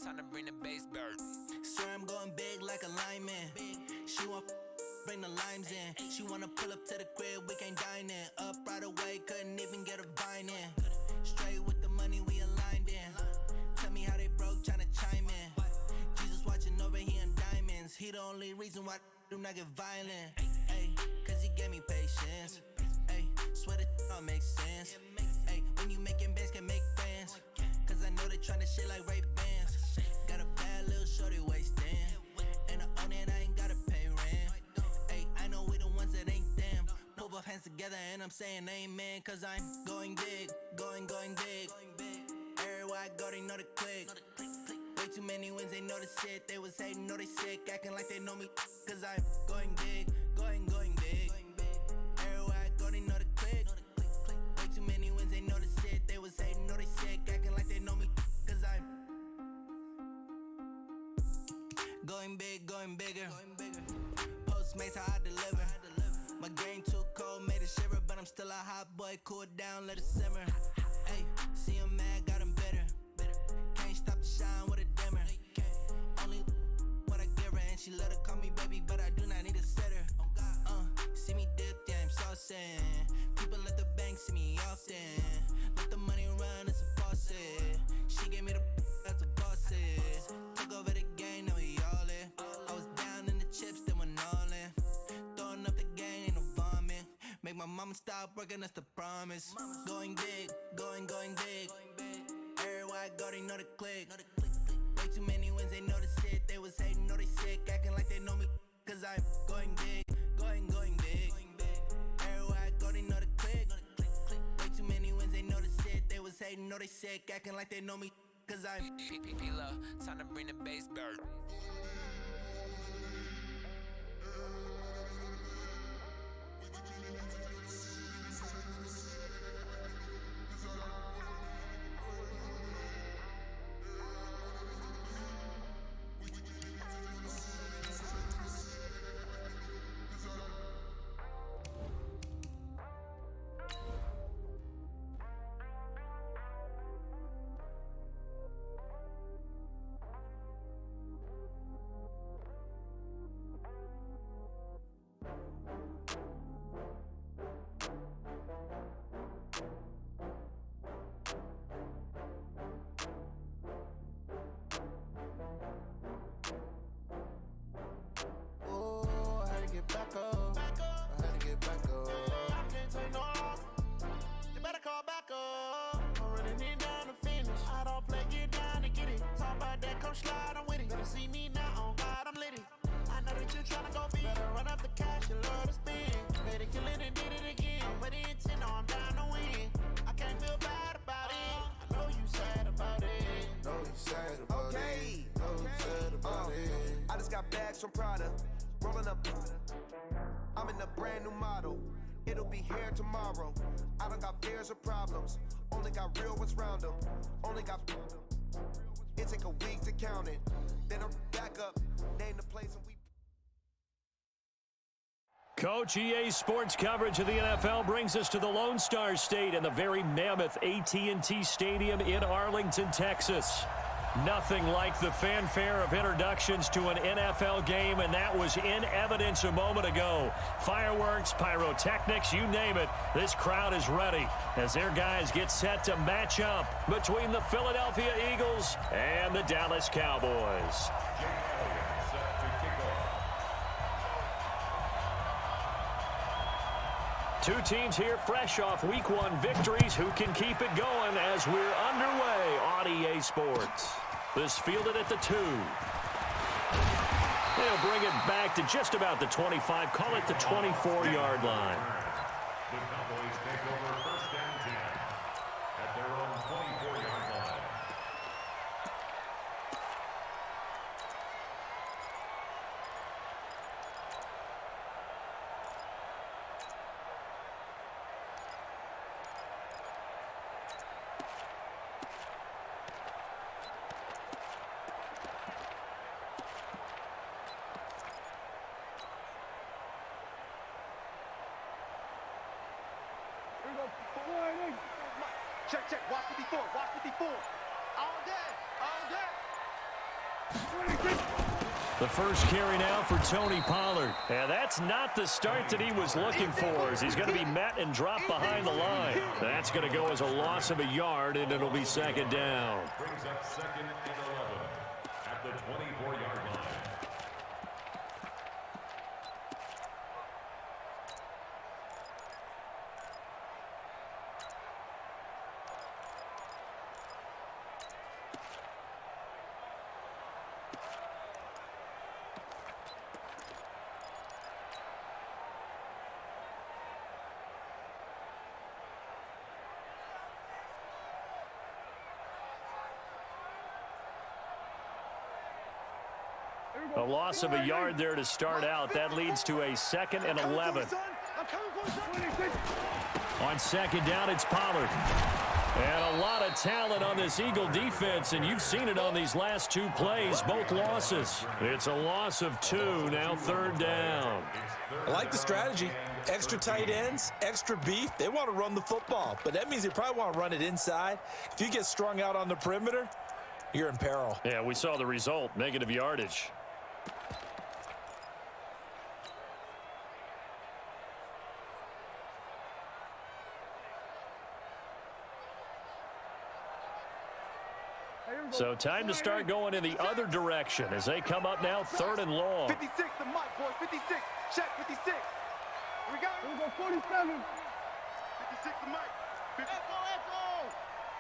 J: Time to bring the bass bird. Swear I'm going big like a lineman. She want bring the limes in. She wanna pull up to the crib, we can't dine in. Up right away, couldn't even get a vine in. Straight with the money we aligned in. Tell me how they broke, tryna chime in. Jesus watching over here in diamonds. He the only reason why I do not get violent. Ay, cause he gave me patience. Ay, swear that all makes sense. Ay, when you making bands, can make friends. Cause I know they tryna shit like Ray Bans. Got a bad little shorty wasting. And I own it, I ain't gotta pay rent. Ay, I know we the ones that ain't them. Pull both hands together and I'm saying amen. Cause I'm going big, going big. Everywhere I go, they know the click. Way too many wins, they know the shit. They was hating, know they sick, acting like they know me. Cause I'm going big, going big. Everywhere I go, they know the click. Way too many wins, they know the shit. They was hating, know they sick, acting like they know me. Cause I'm going big, going bigger. Postmates, how I deliver. My game too cold, made it shiver. But I'm still a hot boy, cool it down, let it simmer. Hey, see him mad, got him bitter. Can't stop the shine with a dimmer. Only what I give her, and she let her call me baby, but I do not need a sitter. See me dip, yeah, I'm saucing. People at the bank see me often. Let the money run, it's a faucet. She gave me the that's a faucet. Took over the game, now we all in. I was down in the chips, then went all in. Throwing up the gang, ain't no vomit. Make my mama stop working, that's the promise. Going big, going big. Everywhere I go, they know the click. Way too many wins, they know the shit. They was hating, know they sick, acting like they know me. Cause I'm going big, going big. Everywhere I go, they know the click. Way too many wins, they know the shit. They was hating, know they sick, acting like they know me. cause I'm time to bring the bass bird.
K: I just got bags from Prada, rolling up. I'm in a brand new model. It'll be here tomorrow. I don't got fears or problems. Only got real ones round them. Only got. It take a week to count it. Then I'm back up. Name the place and we.
A: Coach, EA Sports coverage of the NFL brings us to the Lone Star State and the very mammoth AT&T Stadium in Arlington, Texas. Nothing like the fanfare of introductions to an NFL game, and that was in evidence a moment ago. Fireworks, pyrotechnics, you name it. This crowd is ready as their guys get set to match up between the Philadelphia Eagles and the Dallas Cowboys. Two teams here fresh off Week 1 victories. Who can keep it going as we're underway on EA Sports? This fielded at the 2. They'll bring it back to just about the 25. Call it the 24-yard line.
E: The Cowboys take over first down 10 at their own 24-yard line.
D: Check. Watch it before. All day.
A: The first carry now for Tony Pollard. And that's not the start that he was looking for, as he's going to be met and dropped behind the line. That's going to go as a loss of a yard, and it'll be second down.
E: Brings up second and 11 at the 24-yard line.
A: A loss of a yard there to start out. That leads to a second and 11. On second down, it's Pollard. And a lot of talent on this Eagle defense, and you've seen it on these last two plays, both losses. It's a loss of 2, now third down.
B: I like the strategy. Extra tight ends, extra beef. They want to run the football, but that means they probably want to run it inside. If you get strung out on the perimeter, you're in peril.
A: Yeah, we saw the result, negative yardage. So time to start going in the other direction as they come up now third and long.
D: 56, the mic, boys. 56. Check, 56. Here we go. 47. 56, the mic. Echo. I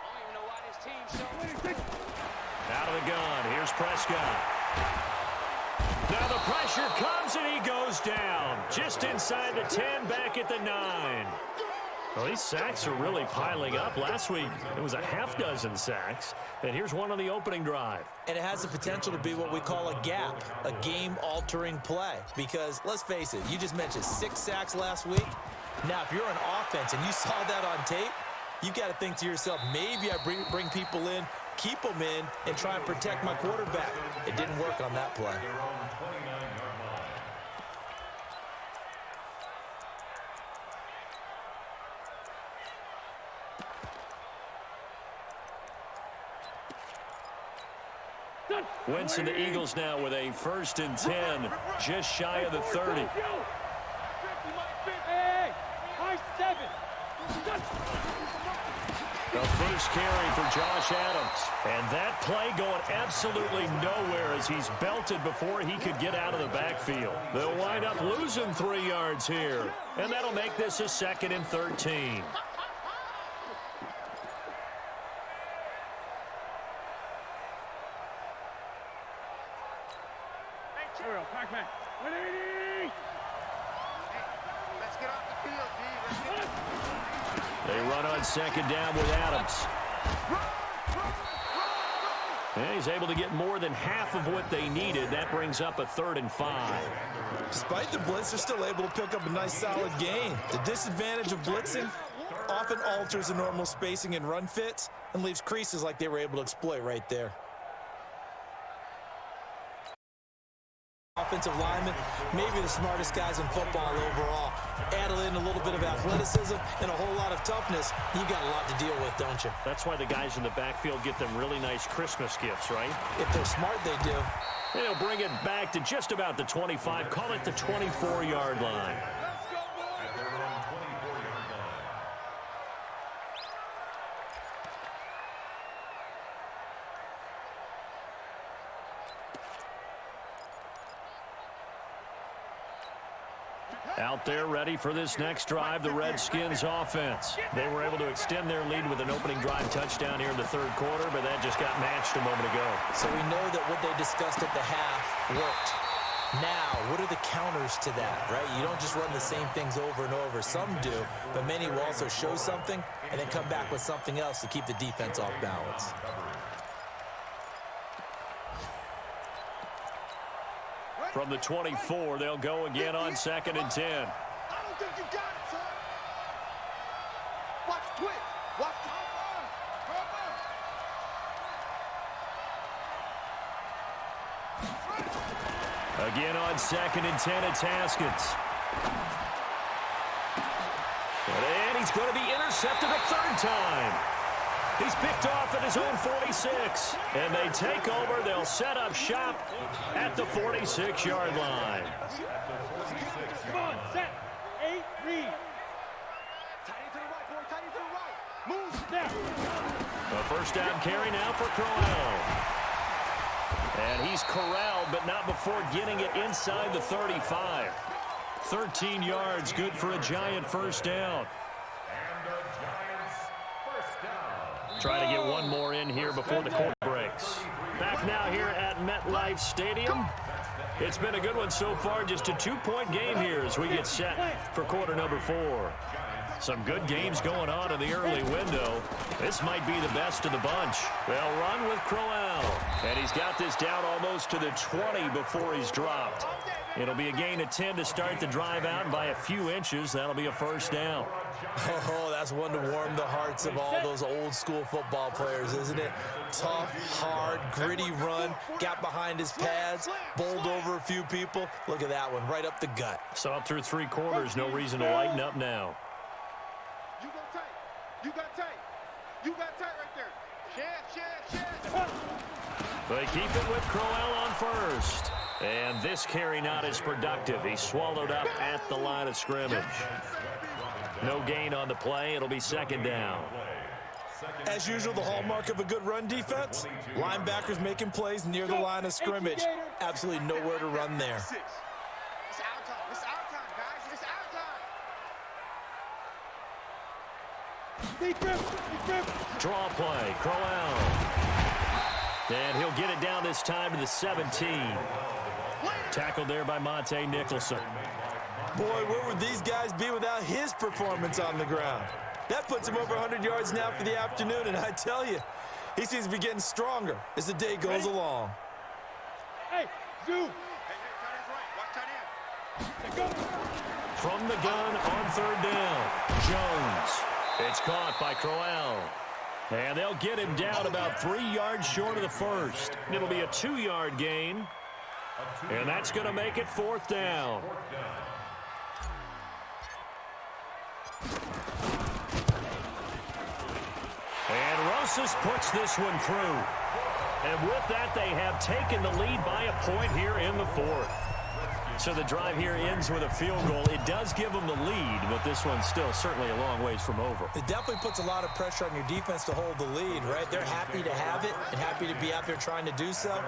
D: don't even know why this team's so... 26.
A: Out of the gun. Here's Prescott. Now the pressure comes and he goes down. Just inside the 10, back at the 9. Well, these sacks are really piling up. Last week, it was a half-dozen sacks. And here's one on the opening drive.
B: And it has the potential to be what we call a gap, a game-altering play. Because, let's face it, you just mentioned 6 sacks last week. Now, if you're an offense and you saw that on tape, you've got to think to yourself, maybe I bring people in, keep them in, and try and protect my quarterback. It didn't work on that play.
A: Wentz and the Eagles now with a 1st and 10, just shy of the 30. The first carry for Josh Adams. And that play going absolutely nowhere as he's belted before he could get out of the backfield. They'll wind up losing 3 yards here. And that'll make this a 2nd and 13. They run on 2nd down with Adams. And he's able to get more than half of what they needed. That brings up a 3rd and 5.
B: Despite the blitz, they're still able to pick up a nice solid gain. The disadvantage of blitzing often alters the normal spacing and run fits and leaves creases like they were able to exploit right there. Offensive lineman, maybe the smartest guys in football overall. Add in a little bit of athleticism and a whole lot of toughness. You got a lot to deal with, don't you?
A: That's why the guys in the backfield get them really nice Christmas gifts, right?
B: If they're smart, they do.
A: They'll bring it back to just about the 25. Call it the 24-yard line. Out there ready for this next drive, the Redskins offense. They were able to extend their lead with an opening drive touchdown here in the 3rd quarter, but that just got matched a moment ago.
B: So we know that what they discussed at the half worked. Now, what are the counters to that, right? You don't just run the same things over and over. Some do, but many will also show something and then come back with something else to keep the defense off balance.
A: From the 24, they'll go again on 2nd and 10.
D: I don't think you got it, son. Watch the twist. Watch the
A: Again on 2nd and 10 at Haskins. And he's going to be intercepted a 3rd time. He's picked off at his own 46. And they take over. They'll set up shop at the 46-yard line.
C: Come on, set. 8, read.
D: tight end to the right, boy. Tight end to the right. Move.
C: Step.
A: A 1st down carry now for Crowell. And he's corralled, but not before getting it inside the 35. 13 yards, good for a Giant 1st down. Trying to get one more in here before the quarter breaks. Back now here at MetLife Stadium. It's been a good one so far. Just a 2-point game here as we get set for quarter number 4. Some good games going on in the early window. This might be the best of the bunch. They'll run with Crowell. And he's got this down almost to the 20 before he's dropped. It'll be a gain of 10 to start the drive out, and by a few inches, that'll be a 1st down.
B: Oh, that's one to warm the hearts of all those old-school football players, isn't it? Tough, hard, gritty run, got behind his pads, bowled over a few people. Look at that one, right up the gut.
A: Saw it through 3 quarters, no reason to lighten up now.
D: You got tight. You got tight. You got tight right there. Share.
A: They keep it with Crowell on 1st. And this carry not as productive. He's swallowed up at the line of scrimmage. No gain on the play. It'll be 2nd down.
B: As usual, the hallmark of a good run defense, linebackers making plays near the line of scrimmage. Absolutely nowhere to run there.
D: It's our time. It's our time, guys. It's our time.
A: Draw play. Crowell. And he'll get it down this time to the 17. Tackled there by Monte Nicholson.
B: Boy, where would these guys be without his performance on the ground? That puts him over 100 yards now for the afternoon, and I tell you, he seems to be getting stronger as the day goes along.
C: Hey, Zoo. Hey, go.
A: From the gun on third down, Jones. It's caught by Crowell. And they'll get him down about 3 yards short of the first. It'll be a 2-yard gain. And that's going to make it fourth down. And Rosas puts this one through. And with that, they have taken the lead by a point here in the fourth. So the drive here ends with a field goal. It does give them the lead, but this one's still certainly a long ways from over.
B: It definitely puts a lot of pressure on your defense to hold the lead, right? They're happy to have it and happy to be out there trying to do so.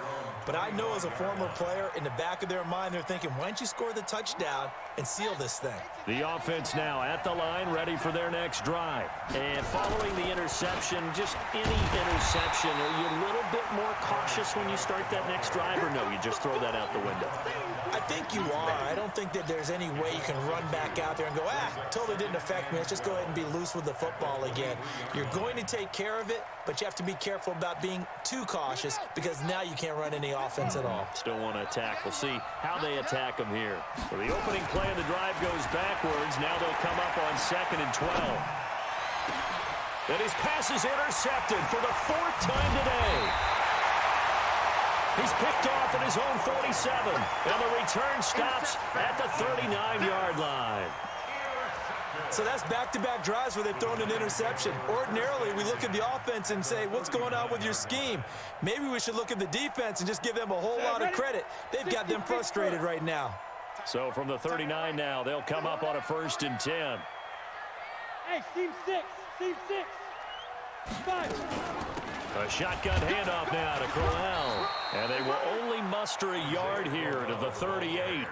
B: But I know as a former player, in the back of their mind, they're thinking, why don't you score the touchdown and seal this thing?
A: The offense now at the line, ready for their next drive. And following the interception, just any interception, are you a little bit more cautious when you start that next drive, or no, you just throw that out the window?
B: I think you are. I don't think that there's any way you can run back out there and go, totally didn't affect me. Let's just go ahead and be loose with the football again. You're going to take care of it, but you have to be careful about being too cautious because now you can't run any offense at all.
A: Still want to attack. We'll see how they attack them here. So the opening play of the drive goes backwards. Now they'll come up on 2nd and 12. And his pass is intercepted for the 4th time today. He's picked off at his own 47, and the return stops at the 39-yard line.
B: So that's back-to-back drives where they've thrown an interception. Ordinarily, we look at the offense and say, what's going on with your scheme? Maybe we should look at the defense and just give them a whole lot of credit. They've got them frustrated right now.
A: So from the 39 now, they'll come up on a 1st and 10.
C: Hey, team 6. Team 6. 5.
A: A shotgun handoff now to Crowell. And they will only muster a yard here to the 38.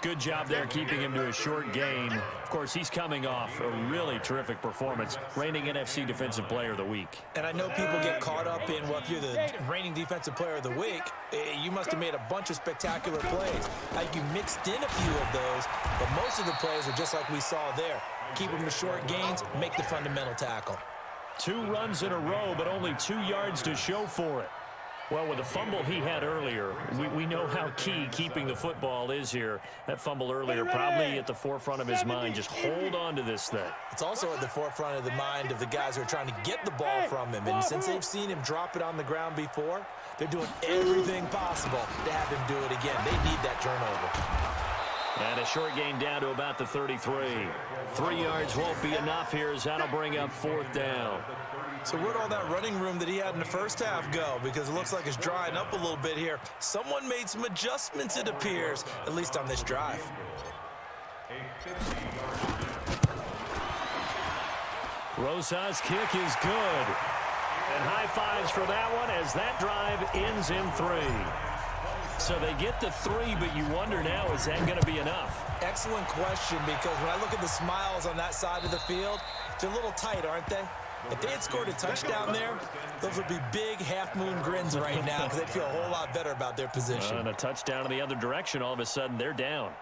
A: Good job there keeping him to a short gain. Of course, he's coming off a really terrific performance, reigning NFC Defensive Player of the Week.
B: And I know people get caught up in, well, if you're the reigning Defensive Player of the Week, you must have made a bunch of spectacular plays. Like you mixed in a few of those, but most of the plays are just like we saw there. Keep them to short gains, make the fundamental tackle.
A: 2 runs in a row, but only 2 yards to show for it. Well, with the fumble he had earlier, we know how key keeping the football is here. That fumble earlier probably at the forefront of his mind. Just hold on to this thing.
B: It's also at the forefront of the mind of the guys who are trying to get the ball from him. And since they've seen him drop it on the ground before, they're doing everything possible to have him do it again. They need that turnover.
A: And a short gain down to about the 33. 3 yards won't be enough here as that'll bring up 4th down.
B: So where'd all that running room that he had in the first half go? Because it looks like it's drying up a little bit here. Someone made some adjustments, it appears, at least on this drive.
A: Rosas' kick is good. And high fives for that one as that drive ends in 3. So they get to 3, but you wonder now, is that going to be enough?
B: Excellent question, because when I look at the smiles on that side of the field, they're a little tight, aren't they? If they had scored a touchdown there, those would be big half-moon grins right now because they'd feel a whole lot better about their position.
A: And a touchdown in the other direction, all of a sudden they're down.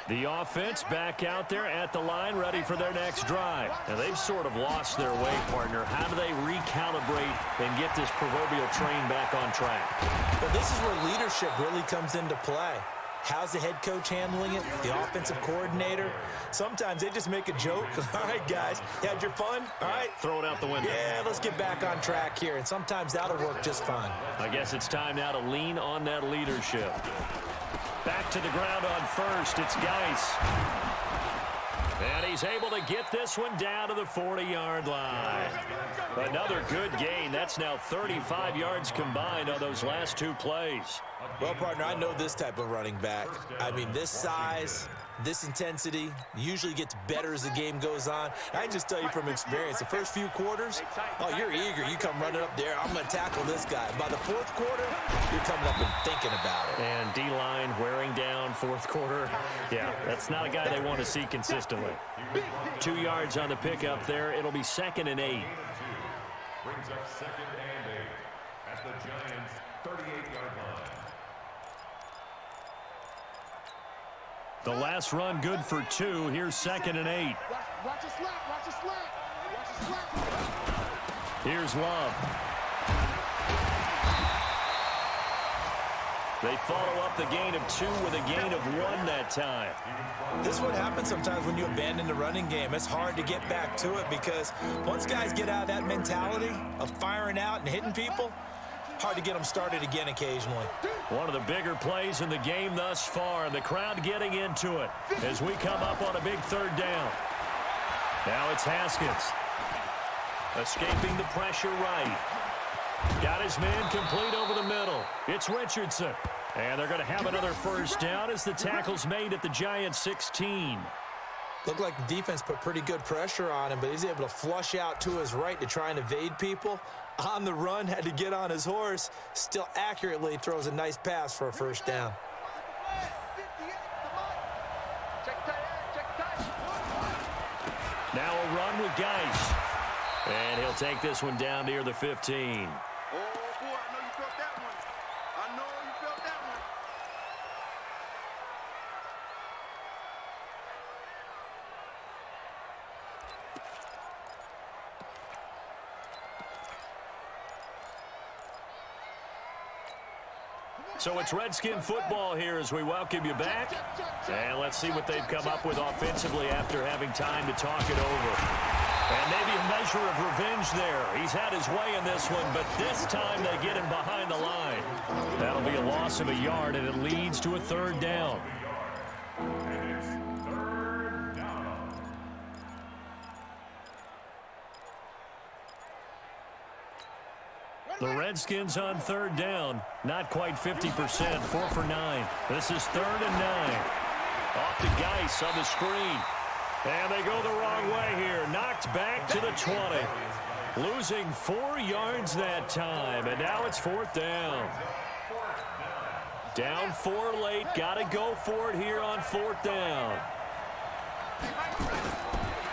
A: The offense back out there at the line, ready for their next drive. Now, they've sort of lost their way, partner. How do they recalibrate and get this proverbial train back on track?
B: Well, this is where leadership really comes into play. How's the head coach handling it? The offensive coordinator? Sometimes they just make a joke. All right, guys, you had your fun? All right.
A: Throw it out the window.
B: Yeah, let's get back on track here. And sometimes that'll work just fine.
A: I guess it's time now to lean on that leadership. Back to the ground on 1st. It's Geis. And he's able to get this one down to the 40-yard line. Another good gain. That's now 35 yards combined on those last 2 plays.
B: Well, partner, I know this type of running back. I mean, this size, this intensity usually gets better as the game goes on. I can just tell you from experience, the first few quarters, oh, you're eager. You come running up there, I'm going to tackle this guy. By the 4th quarter, you're coming up and thinking about it.
A: And D-line wearing down 4th quarter. Yeah, that's not a guy they want to see consistently. 2 yards on the pickup there. It'll be 2nd and 8.
E: Brings up 2nd and 8 at the Giants' 38-yard line.
A: The last run good for 2. Here's 2nd and 8.
C: Watch your slap. Watch your slap. Watch your slap.
A: Here's Love. They follow up the gain of 2 with a gain of 1 that time.
B: This is what happens sometimes when you abandon the running game. It's hard to get back to it because once guys get out of that mentality of firing out and hitting people, hard to get them started again occasionally.
A: One of the bigger plays in the game thus far, and the crowd getting into it as we come up on a big 3rd down. Now it's Haskins. Escaping the pressure right. Got his man complete over the middle. It's Richardson. And they're going to have another 1st down as the tackle's made at the Giants' 16.
B: Looked like the defense put pretty good pressure on him, but he's able to flush out to his right to try and evade people. On the run, had to get on his horse. Still accurately throws a nice pass for a 1st down.
A: Now a run with Geis. And he'll take this one down near the 15.
D: Oh, boy, I know you felt that one. I know you felt that one.
A: So it's Redskin football here as we welcome you back. And let's see what they've come up with offensively after having time to talk it over. And maybe a measure of revenge there. He's had his way in this one, but this time they get him behind the line. That'll be a loss of a yard, and it leads to a 3rd down.
E: And it's 3rd down.
A: The Redskins on 3rd down. Not quite 50%, 4 for 9. This is 3rd and 9. Off to Geis on the screen. And they go the wrong way here. Knocked back to the 20. Losing 4 yards that time. And now it's 4th down. Down 4 late. Got to go for it here on 4th down.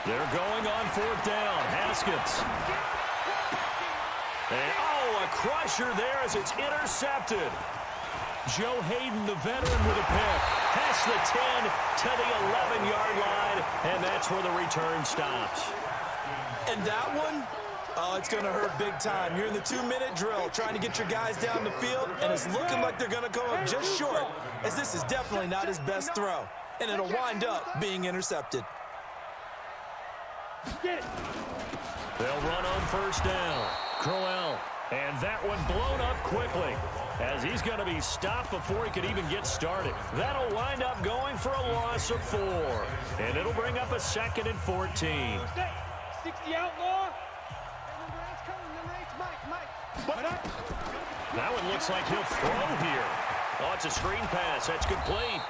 A: They're going on 4th down. Haskins. And, oh, a crusher there as it's intercepted. Joe Hayden, the veteran, with a pick. Past the 10 to the 11-yard line, and that's where the return stops.
B: And that one, oh, it's going to hurt big time. You're in the 2-minute drill trying to get your guys down the field, and it's looking like they're going to come up just short, as this is definitely not his best throw, and it'll wind up being intercepted.
A: They'll run on 1st down. Crowell, and that one blown up quickly as he's going to be stopped before he could even get started. That'll wind up going for a loss of 4, and it'll bring up a 2nd and 14.
C: 60 outlaw. Number 8's coming. Number 8's Mike.
A: Now it looks like he'll throw here. Oh, it's a screen pass. That's complete.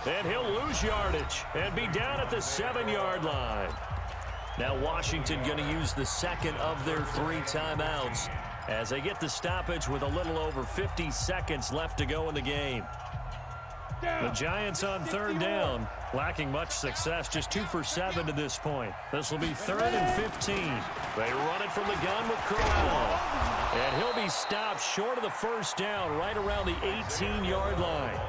A: And he'll lose yardage and be down at the 7-yard line. Now Washington going to use the 2nd of their 3 timeouts as they get the stoppage with a little over 50 seconds left to go in the game. The Giants on 3rd down, lacking much success, just 2 for 7 to this point. This will be 3rd and 15. They run it from the gun with Crowell. And he'll be stopped short of the 1st down right around the 18-yard line.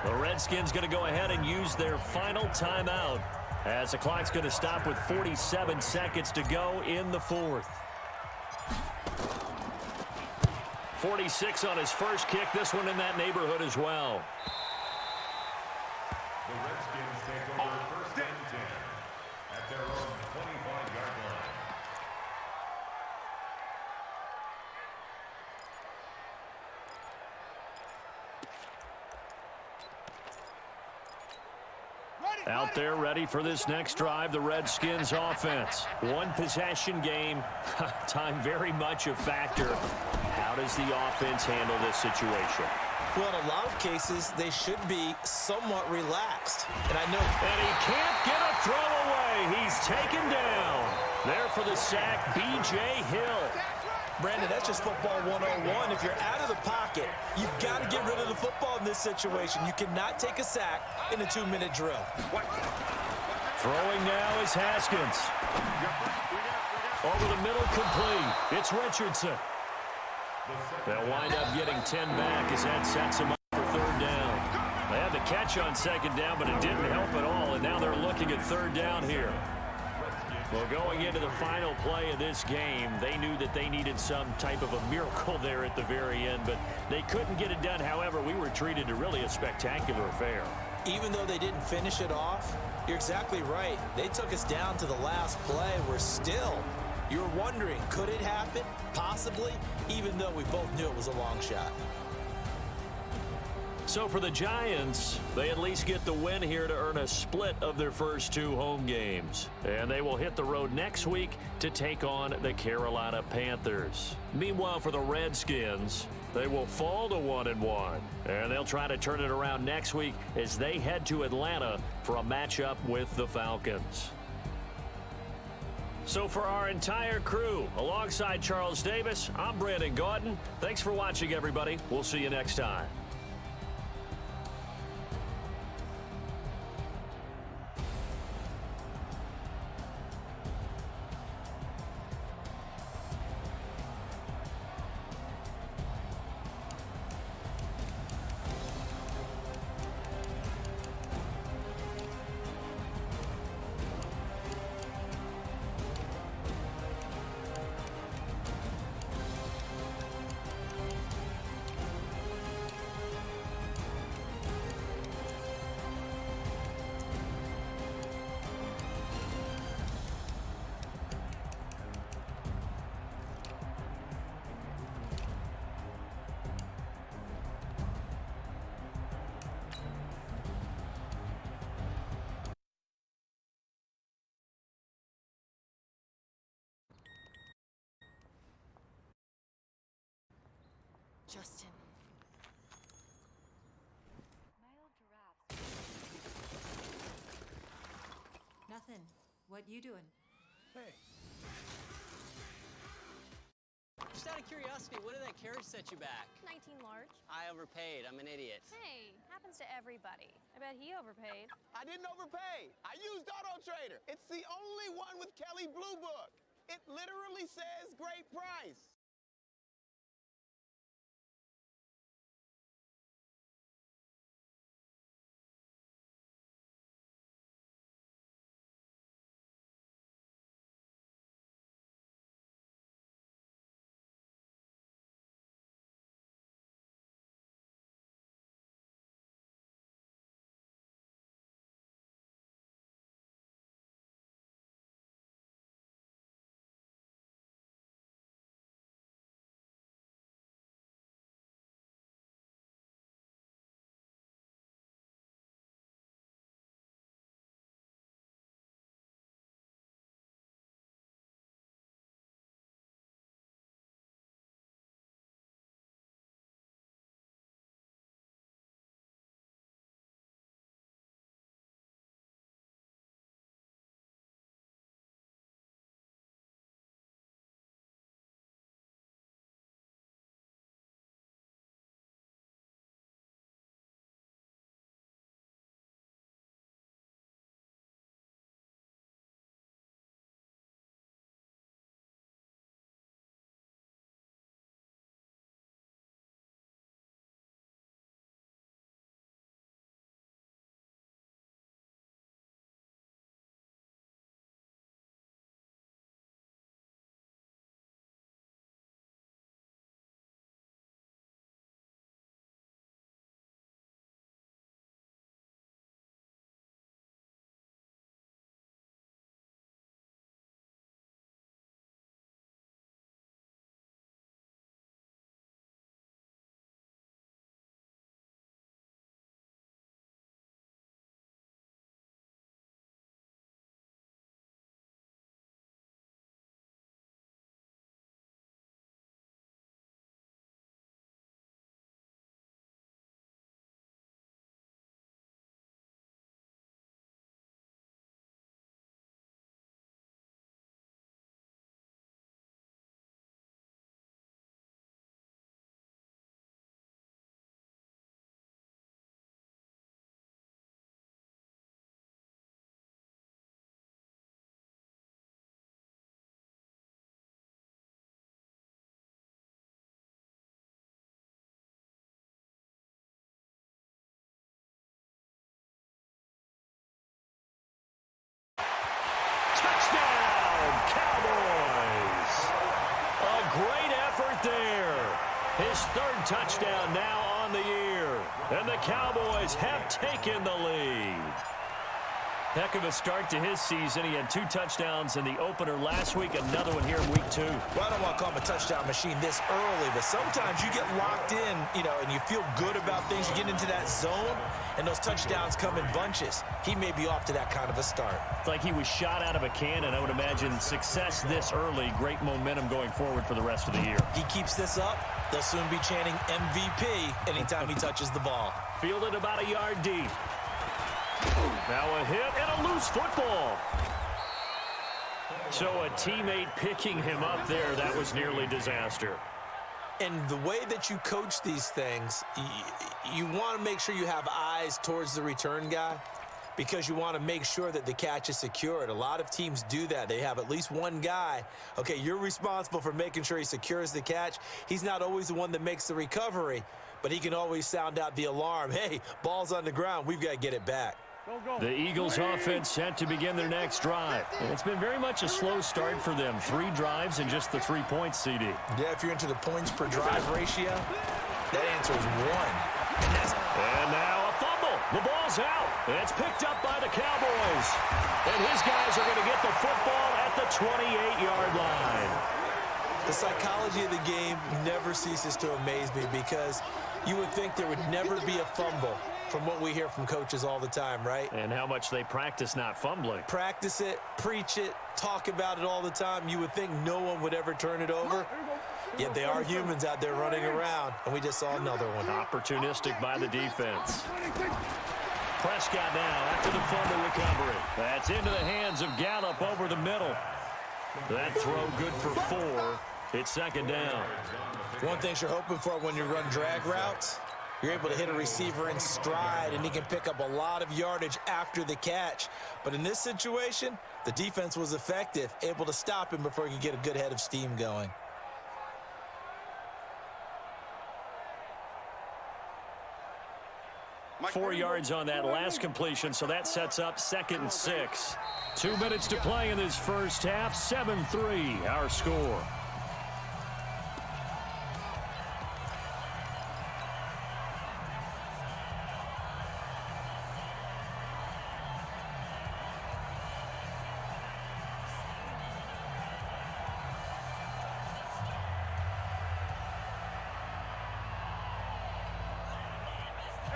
A: The Redskins going to go ahead and use their final timeout as the clock's going to stop with 47 seconds to go in the 4th. 46 on his first kick. This one in that neighborhood as well.
E: The Redskins take over 1st and 10 at their own 25-yard line.
A: Out there ready for this next drive, the Redskins offense. 1 possession game. Time very much a factor. How does the offense handle this situation?
B: Well, in a lot of cases, they should be somewhat relaxed. And I know.
A: And he can't get a throw away. He's taken down. There for the sack, B.J. Hill.
B: Brandon, that's just football 101. If you're out of the pocket, you've got to get rid of the football in this situation. You cannot take a sack in a 2-minute drill.
A: Throwing now is Haskins. Over the middle, complete. It's Richardson. They'll wind up getting 10 back as that sets him up for 3rd down. They had the catch on second down, but it didn't help at all, and now they're looking at third down here. Well, going into the final play of this game, they knew that they needed some type of a miracle there at the very end, but they couldn't get it done. However, we were treated to really a spectacular affair.
B: Even though they didn't finish it off, you're exactly right. They took us down to the last play. We're still, you're wondering, could it happen? Possibly, even though we both knew it was a long shot.
A: So for the Giants, they at least get the win here to earn a split of their first 2 home games. And they will hit the road next week to take on the Carolina Panthers. Meanwhile, for the Redskins, they will fall to 1-1. And they'll try to turn it around next week as they head to Atlanta for a matchup with the Falcons. So for our entire crew, alongside Charles Davis, I'm Brandon Gaudin. Thanks for watching, everybody. We'll see you next time.
L: Justin.
M: Nothing. What you doing?
N: Hey. Just out of curiosity, what did that carriage set you back?
L: 19 large.
N: I overpaid. I'm an idiot.
L: Hey, happens to everybody. I bet he overpaid.
O: I didn't overpay. I used Auto Trader. It's the only one with Kelly Blue Book. It literally says great price.
A: great effort there. His third touchdown now on the year. And the Cowboys have taken the lead. Heck of a start to his season. He had 2 touchdowns in the opener last week, another one here in week 2.
B: Well, I don't want to call him a touchdown machine this early, but sometimes you get locked in, and you feel good about things. You get into that zone, and those touchdowns come in bunches. He may be off to that kind of a start.
A: It's like he was shot out of a cannon. I would imagine success this early, great momentum going forward for the rest of the year.
B: He keeps this up, they'll soon be chanting MVP anytime he touches the ball.
A: Fielded about a yard deep. Now a hit and a loose football. So a teammate picking him up there, that was nearly disaster.
B: And the way that you coach these things, you want to make sure you have eyes towards the return guy because you want to make sure that the catch is secured. A lot of teams do that. They have at least one guy. Okay, you're responsible for making sure he secures the catch. He's not always the one that makes the recovery, but he can always sound out the alarm. Hey, ball's on the ground. We've got to get it back.
A: The Eagles offense set to begin their next drive. It's been very much a slow start for them. 3 drives and just the 3 points, CD.
B: Yeah, if you're into the points per drive ratio, that answer is 1.
A: And now a fumble. The ball's out. And it's picked up by the Cowboys. And his guys are going to get the football at the 28-yard line.
B: The psychology of the game never ceases to amaze me because you would think there would never be a fumble from what we hear from coaches all the time, right?
A: And how much they practice not fumbling.
B: Practice it, preach it, talk about it all the time. You would think no one would ever turn it over. Yet they are humans out there running around, and we just saw another one.
A: Opportunistic by the defense. Prescott now after the fumble recovery. That's into the hands of Gallup over the middle. That throw good for 4. It's second down.
B: One thing you're hoping for when you run drag routes, you're able to hit a receiver in stride, and he can pick up a lot of yardage after the catch. But in this situation, the defense was effective, able to stop him before he could get a good head of steam going.
A: Four yards on that last completion, so that sets up 2nd and 6. 2 minutes to play in this first half. 7-3, our score.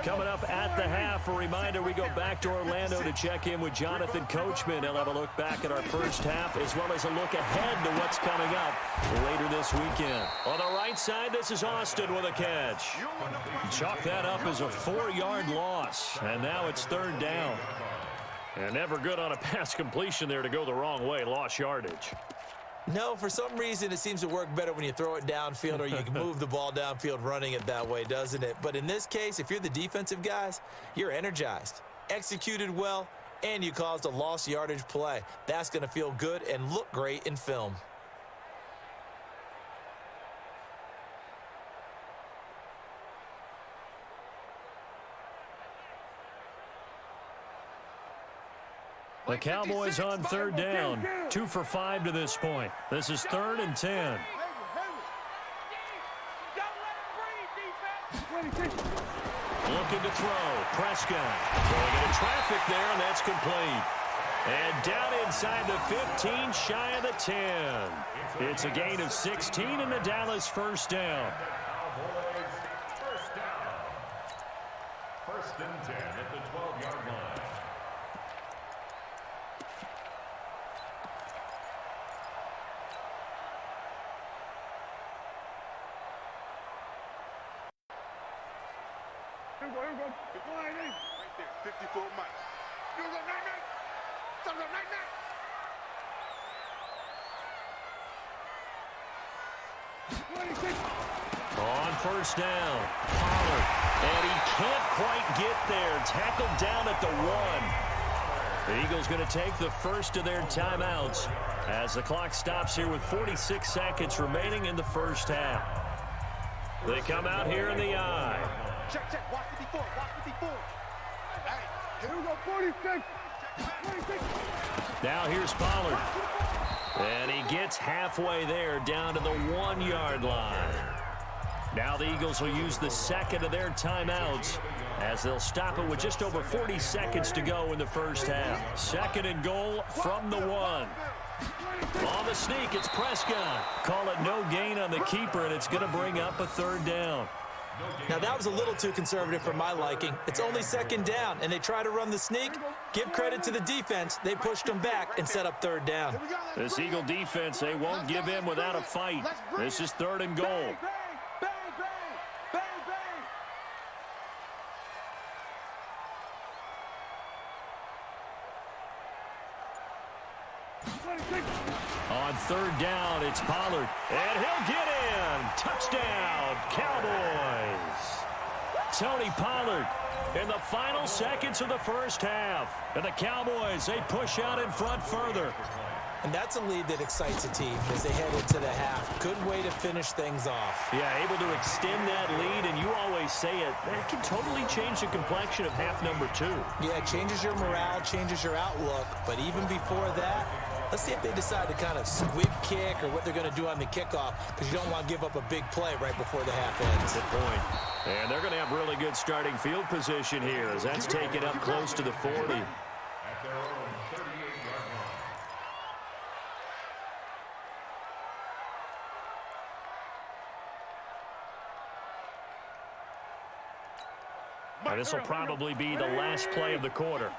A: Coming up at the half, a reminder, we go back to Orlando to check in with Jonathan Coachman. He'll have a look back at our first half as well as a look ahead to what's coming up later this weekend. On the right side, this is Austin with a catch. Chalk that up as a 4-yard loss, and now it's 3rd down. And never good on a pass completion there to go the wrong way, lost yardage.
B: No, for some reason, it seems to work better when you throw it downfield or you can move the ball downfield running it that way, doesn't it? But in this case, if you're the defensive guys, you're energized, executed well, and you caused a lost yardage play. That's going to feel good and look great in film.
A: The Cowboys on 3rd down. 2 for 5 to this point. This is 3rd and 10. Looking to throw. Prescott going into traffic there, and that's complete. And down inside the 15, shy of the 10. It's a gain of 16 and the Dallas first down.
E: Cowboys first down. 1st and 10 at the 12-yard line.
D: Here we go. Right there, 54 Mike. Here we go, night. Stop, night.
A: On 1st down, Pollard, and he can't quite get there. Tackled down at the 1. The Eagles going to take the first of their timeouts as the clock stops here with 46 seconds remaining in the first half. They come out here in the eye.
D: Check. Watch 54. Hey, here we go, 46.
A: Now here's Pollard. And he gets halfway there, down to the 1-yard line. Now the Eagles will use the second of their timeouts as they'll stop it with just over 40 seconds to go in the first half. Second and goal from the 1. On the sneak, it's Prescott. Call it no gain on the keeper, and it's going to bring up a third down.
B: Now, that was a little too conservative for my liking. It's only second down, and they try to run the sneak. Give credit to the defense. They pushed them back and set up third down.
A: This Eagle defense, they won't give in without a fight. This is third and goal. On third down, it's Pollard. And he'll get in. Touchdown, Cowboys. Tony Pollard in the final seconds of the first half. And the Cowboys, they push out in front further.
B: And that's a lead that excites a team as they head into the half. Good way to finish things off.
A: Yeah, able to extend that lead, and you always say it can totally change the complexion of half number 2.
B: Yeah, it changes your morale, changes your outlook. But even before that, let's see if they decide to kind of squib kick or what they're going to do on the kickoff, because you don't want to give up a big play right before the half ends.
A: Good point. And they're going to have really good starting field position here as that's taken up close to the 40.
E: At their own 38-yard line.
A: And this will probably be the last play of the quarter.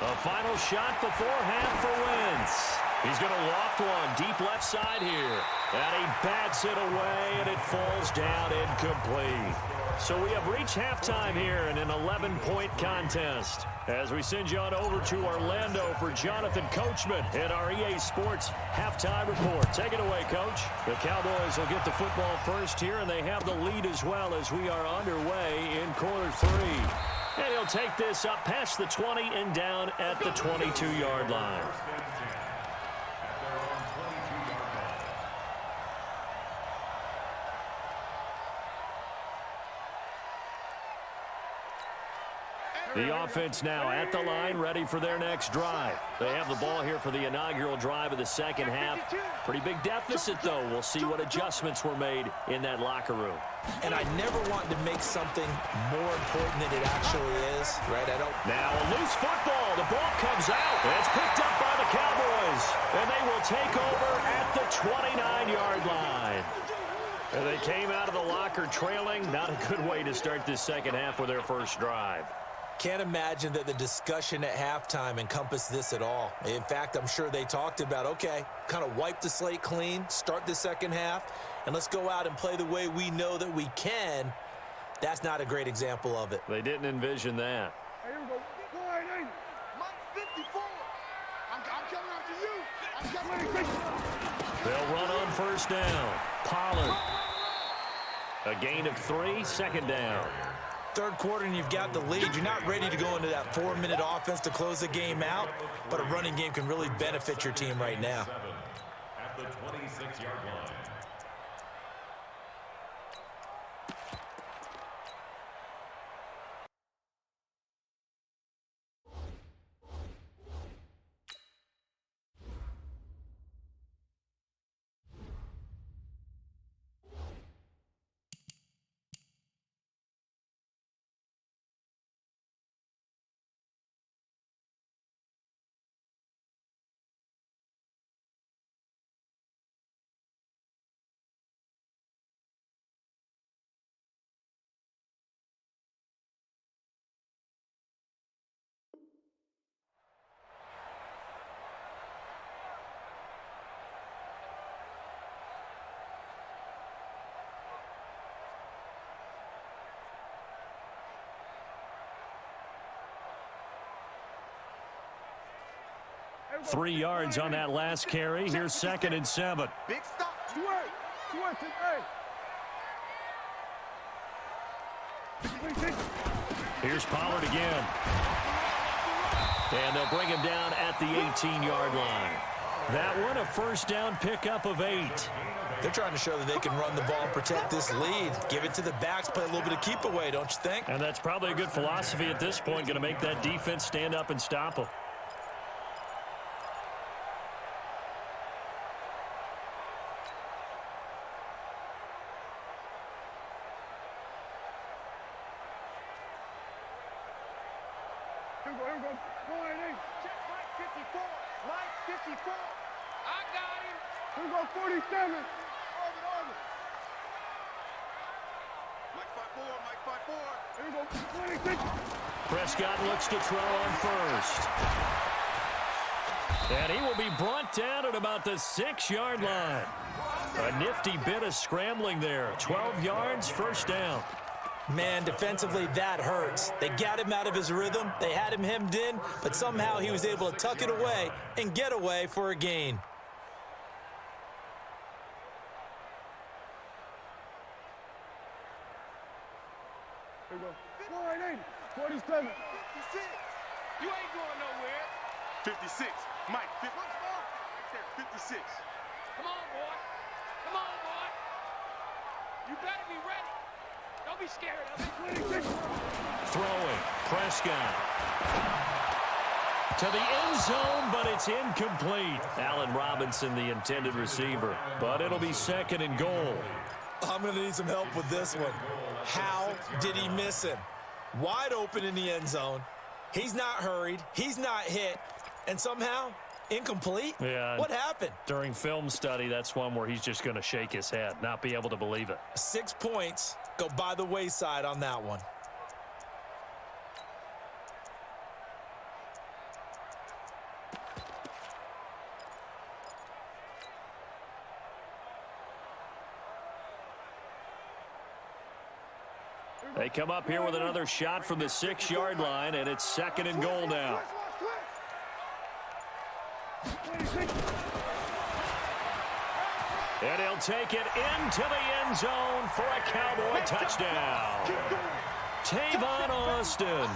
A: A final shot before half for Wentz. He's going to loft one deep left side here. And he bats it away, and it falls down incomplete. So we have reached halftime here in an 11-point contest. As we send you on over to Orlando for Jonathan Coachman in our EA Sports Halftime Report. Take it away, Coach. The Cowboys will get the football first here, and they have the lead as well as we are underway in quarter 3. And he'll take this up past the 20 and down at the 22-yard line. The offense now at the line, ready for their next drive. They have the ball here for the inaugural drive of the second half. Pretty big deficit, though. We'll see what adjustments were made in that locker room.
B: And I never want to make something more important than it actually is, right?
A: Now a loose football. The ball comes out. It's picked up by the Cowboys. And they will take over at the 29-yard line. And they came out of the locker trailing. Not a good way to start this second half with their first drive.
B: Can't imagine that the discussion at halftime encompassed this at all. In fact, I'm sure they talked about, okay, kind of wipe the slate clean, start the second half, and let's go out and play the way we know that we can. That's not a great example of it.
A: They didn't envision that.
D: Hey, here we go. Mike 54. I'm coming after you.
A: They'll run on first down. Pollard. A gain of 3, second down.
B: Third quarter and you've got the lead. You're not ready to go into that 4-minute offense to close the game out, but a running game can really benefit your team right now.
E: At the 26-yard line.
A: Three yards on that last carry. Here's second and 7.
D: Big stop. Two words.
A: Here's Pollard again. And they'll bring him down at the 18-yard line. That one, a first down pickup of 8.
B: They're trying to show that they can run the ball and protect this lead. Give it to the backs, play a little bit of keep away, don't you think?
A: And that's probably a good philosophy at this point, going to make that defense stand up and stop them.
C: Here we go. Go ahead, check Mike 54. Mike 54. I got him. Here we go, 47. Orbit.
D: Mike 5-4, Mike 5-4.
C: Here we go, 26.
A: Prescott looks to throw on first. And he will be brought down at about the 6-yard line. A nifty bit of scrambling there. 12 yards, first down.
B: Man, defensively, that hurts. They got him out of his rhythm. They had him hemmed in, but somehow he was able to tuck it away and get away for a gain.
C: Here we go. 47.
D: 56. You ain't going nowhere. 56. Mike, 50. Right there, 56.
C: Come on, boy. Come on, boy. You better be ready. Don't be scared of it.
A: Throwing, Prescott. To the end zone, but it's incomplete. Allen Robinson, the intended receiver. But it'll be 2nd and goal.
B: I'm going to need some help with this one. How did he miss him? Wide open in the end zone. He's not hurried. He's not hit. And somehow, incomplete?
A: Yeah.
B: What happened?
A: During film study, that's one where he's just going to shake his head, not be able to believe it.
B: 6 points go by the wayside on that one.
A: They come up here with another shot from the 6-yard line, and it's 2nd and goal now. And he'll take it into the end zone for a Cowboy touchdown. Tavon Austin,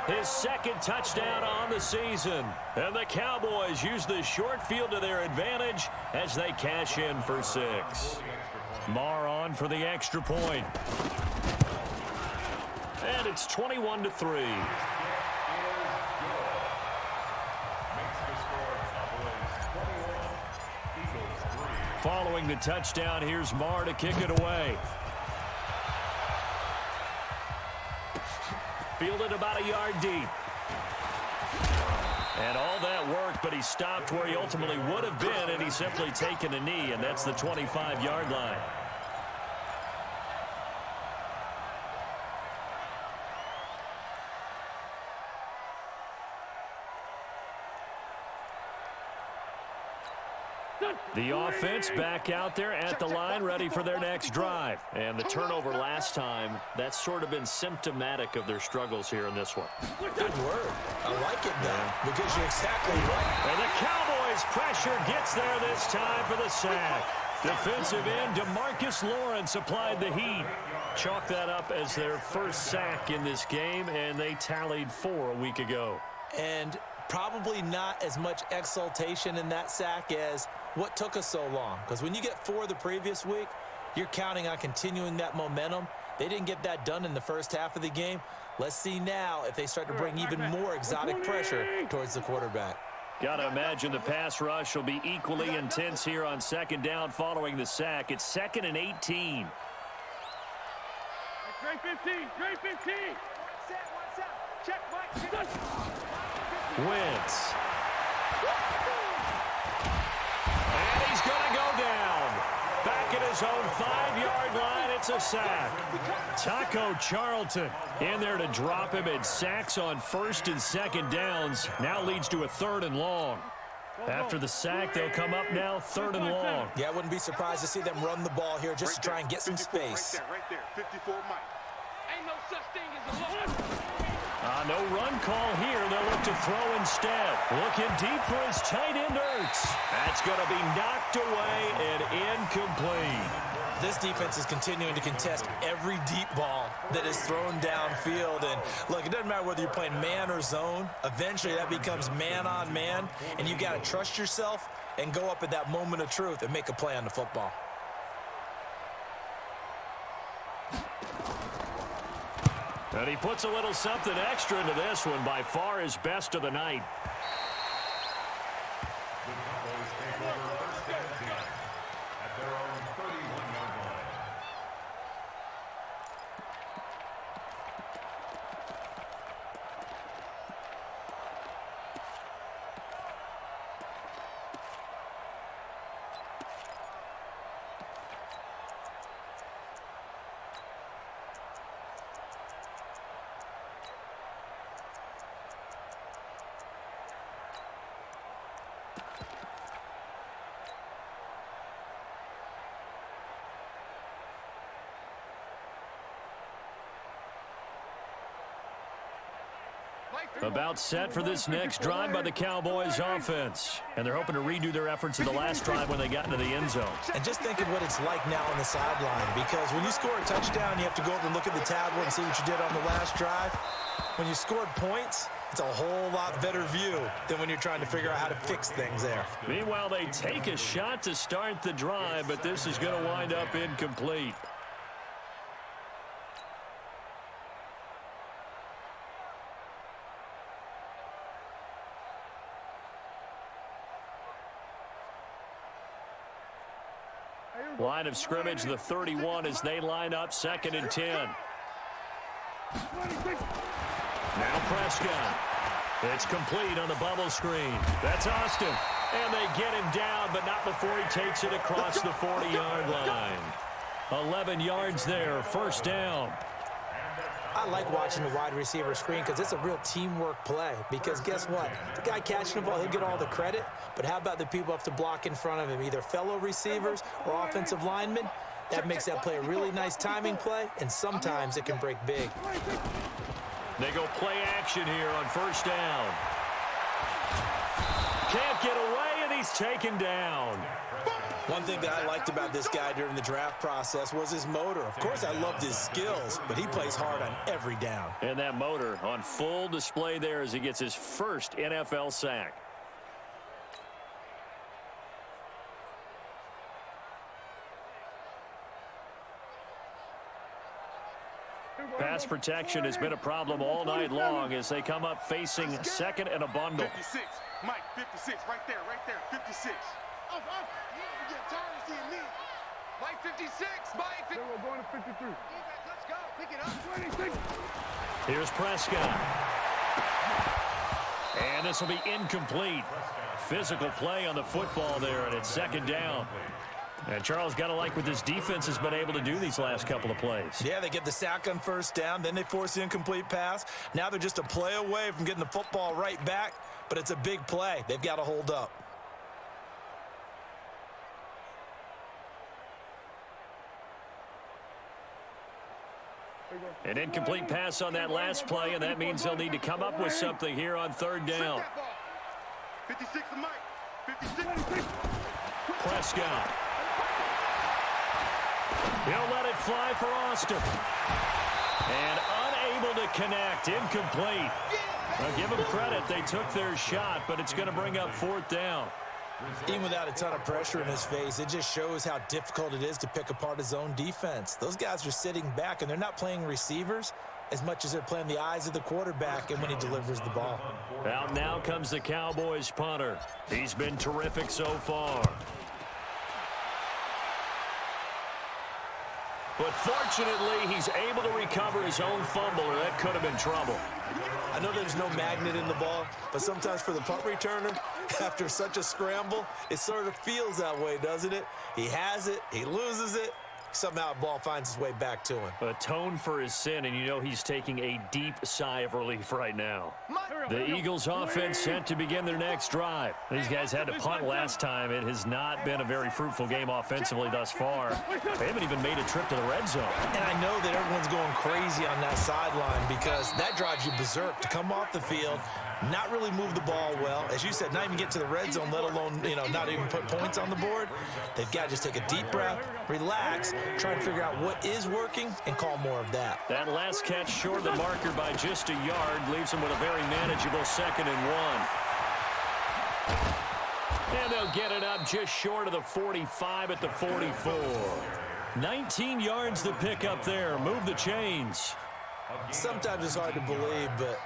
A: his 2nd touchdown on the season. And the Cowboys use the short field to their advantage as they cash in for 6. Marr on for the extra point. And it's 21-3. Following the touchdown, here's Marr to kick it away. Fielded about a yard deep. And all that work, but he stopped where he ultimately would have been, and he's simply taken a knee, and that's the 25-yard line. The offense back out there at the line, ready for their next drive. And the turnover last time, that's sort of been symptomatic of their struggles here in this one.
B: Good word. I like it, though, because you're exactly right.
A: And the Cowboys' pressure gets there this time for the sack. Defensive end DeMarcus Lawrence applied the heat. Chalk that up as their first sack in this game, and they tallied 4 a week ago.
B: And probably not as much exultation in that sack as what took us so long. Because when you get 4 the previous week, you're counting on continuing that momentum. They didn't get that done in the first half of the game. Let's see now if they start to bring even more exotic pressure towards the quarterback.
A: Got to imagine the pass rush will be equally intense here on 2nd down following the sack. It's 2nd and 18.
C: Great 15. Great 15. Check Mike.
A: Wentz. And he's going to go down. Back at his own 5-yard line, it's a sack. Taco Charlton in there to drop him, and sacks on 1st and 2nd downs. Now leads to a 3rd and long. After the sack, they'll come up now 3rd and long.
B: Yeah, I wouldn't be surprised to see them run the ball here just to try and get some space.
D: Right there, 54 Mike.
C: Ain't no such thing as a loss.
A: No run call here. They'll look to throw instead. Looking deep for his tight end, Ertz. That's going to be knocked away and incomplete.
B: This defense is continuing to contest every deep ball that is thrown downfield. And look, it doesn't matter whether you're playing man or zone. Eventually that becomes man on man, and you got to trust yourself and go up at that moment of truth and make a play on the football.
A: And he puts a little something extra into this one, by far his best of the night.
E: The Cowboys take over first and 10 at their own 31-yard line.
A: About set for this next drive by the Cowboys offense. And they're hoping to redo their efforts of the last drive when they got into the end zone.
B: And just think of what it's like now on the sideline, because when you score a touchdown, you have to go over and look at the tablet and see what you did on the last drive. When you scored points, it's a whole lot better view than when you're trying to figure out how to fix things there.
A: Meanwhile, they take a shot to start the drive, but this is going to wind up incomplete. Line of scrimmage, the 31 as they line up, 2nd and 10. Now Prescott. It's complete on the bubble screen. That's Austin. And they get him down, but not before he takes it across the 40-yard line. 11 yards there, first down.
B: I like watching the wide receiver screen because it's a real teamwork play. Because guess what? The guy catching the ball, he'll get all the credit. But how about the people have to block in front of him, either fellow receivers or offensive linemen? That makes that play a really nice timing play, and sometimes it can break big.
A: They go play action here on first down. Can't get away, and he's taken down.
B: One thing that I liked about this guy during the draft process was his motor. Of course, I loved his skills, but he plays hard on every down.
A: And that motor on full display there as he gets his first NFL sack. Pass protection has been a problem all night long as they come up facing 2nd and a bundle.
D: 56, Mike, 56, right there, 56. Up. You get tired of seeing me. Mike 56, Mike 56.
C: We're going to 53.
D: Let's go, pick it up. 26.
A: Here's Prescott. And this will be incomplete. Physical play on the football there, and it's 2nd down. And Charles, got to like what this defense has been able to do these last couple of plays.
B: Yeah, they get the sack on first down, then they force the incomplete pass. Now they're just a play away from getting the football right back, but it's a big play. They've got to hold up.
A: An incomplete pass on that last play, and that means they'll need to come up with something here on 3rd down.
D: 56 to Mike. 56.
A: Prescott. He'll let it fly for Austin. And unable to connect. Incomplete. Now give them credit. They took their shot, but it's going to bring up 4th down.
B: Even without a ton of pressure in his face, it just shows how difficult it is to pick apart his own defense. Those guys are sitting back, and they're not playing receivers as much as they're playing the eyes of the quarterback and when he delivers the ball.
A: Out now comes the Cowboys punter. He's been terrific so far. But fortunately, he's able to recover his own fumble, or that could have been trouble.
B: I know there's no magnet in the ball, but sometimes for the punt returner, after such a scramble, it sort of feels that way, doesn't it? He has it, he loses it, somehow the ball finds its way back to him.
A: Atone for his sin, and you know he's taking a deep sigh of relief right now. The Eagles offense set to begin their next drive. These guys had to punt last time. It has not been a very fruitful game offensively thus far. They haven't even made a trip to the red zone.
B: And I know that everyone's going crazy on that sideline because that drives you berserk to come off the field, not really move the ball well. As you said, not even get to the red zone, let alone, not even put points on the board. They've got to just take a deep breath, relax, try to figure out what is working, and call more of that.
A: That last catch short of the marker by just a yard leaves them with a very manageable 2nd and 1. And they'll get it up just short of the 45 at the 44. 19 yards to pick up there. Move the chains.
B: Sometimes it's hard to believe, but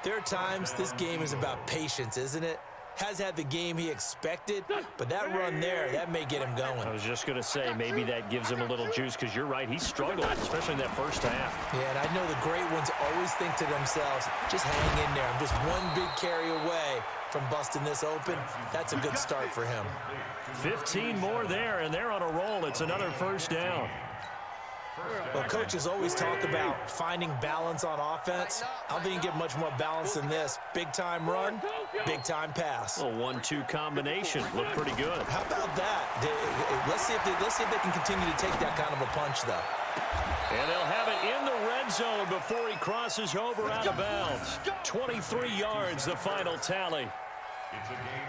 B: there are times this game is about patience, isn't it? Has had the game he expected, but that run there, that may get him going.
A: I was just going to say, maybe that gives him a little juice, because you're right, he struggled, especially in that first half.
B: Yeah, and I know the great ones always think to themselves, just hang in there. I'm just one big carry away from busting this open. That's a good start for him.
A: 15 more there, and they're on a roll. It's another first down.
B: Well, coaches always talk about finding balance on offense. I don't think you can get much more balance than this. Big-time run, big-time pass.
A: A 1-2 combination. Looked pretty good.
B: How about that? Let's see if they can continue to take that kind of a punch, though.
A: And they'll have it in the red zone before he crosses over out of bounds. 23 yards, the final tally.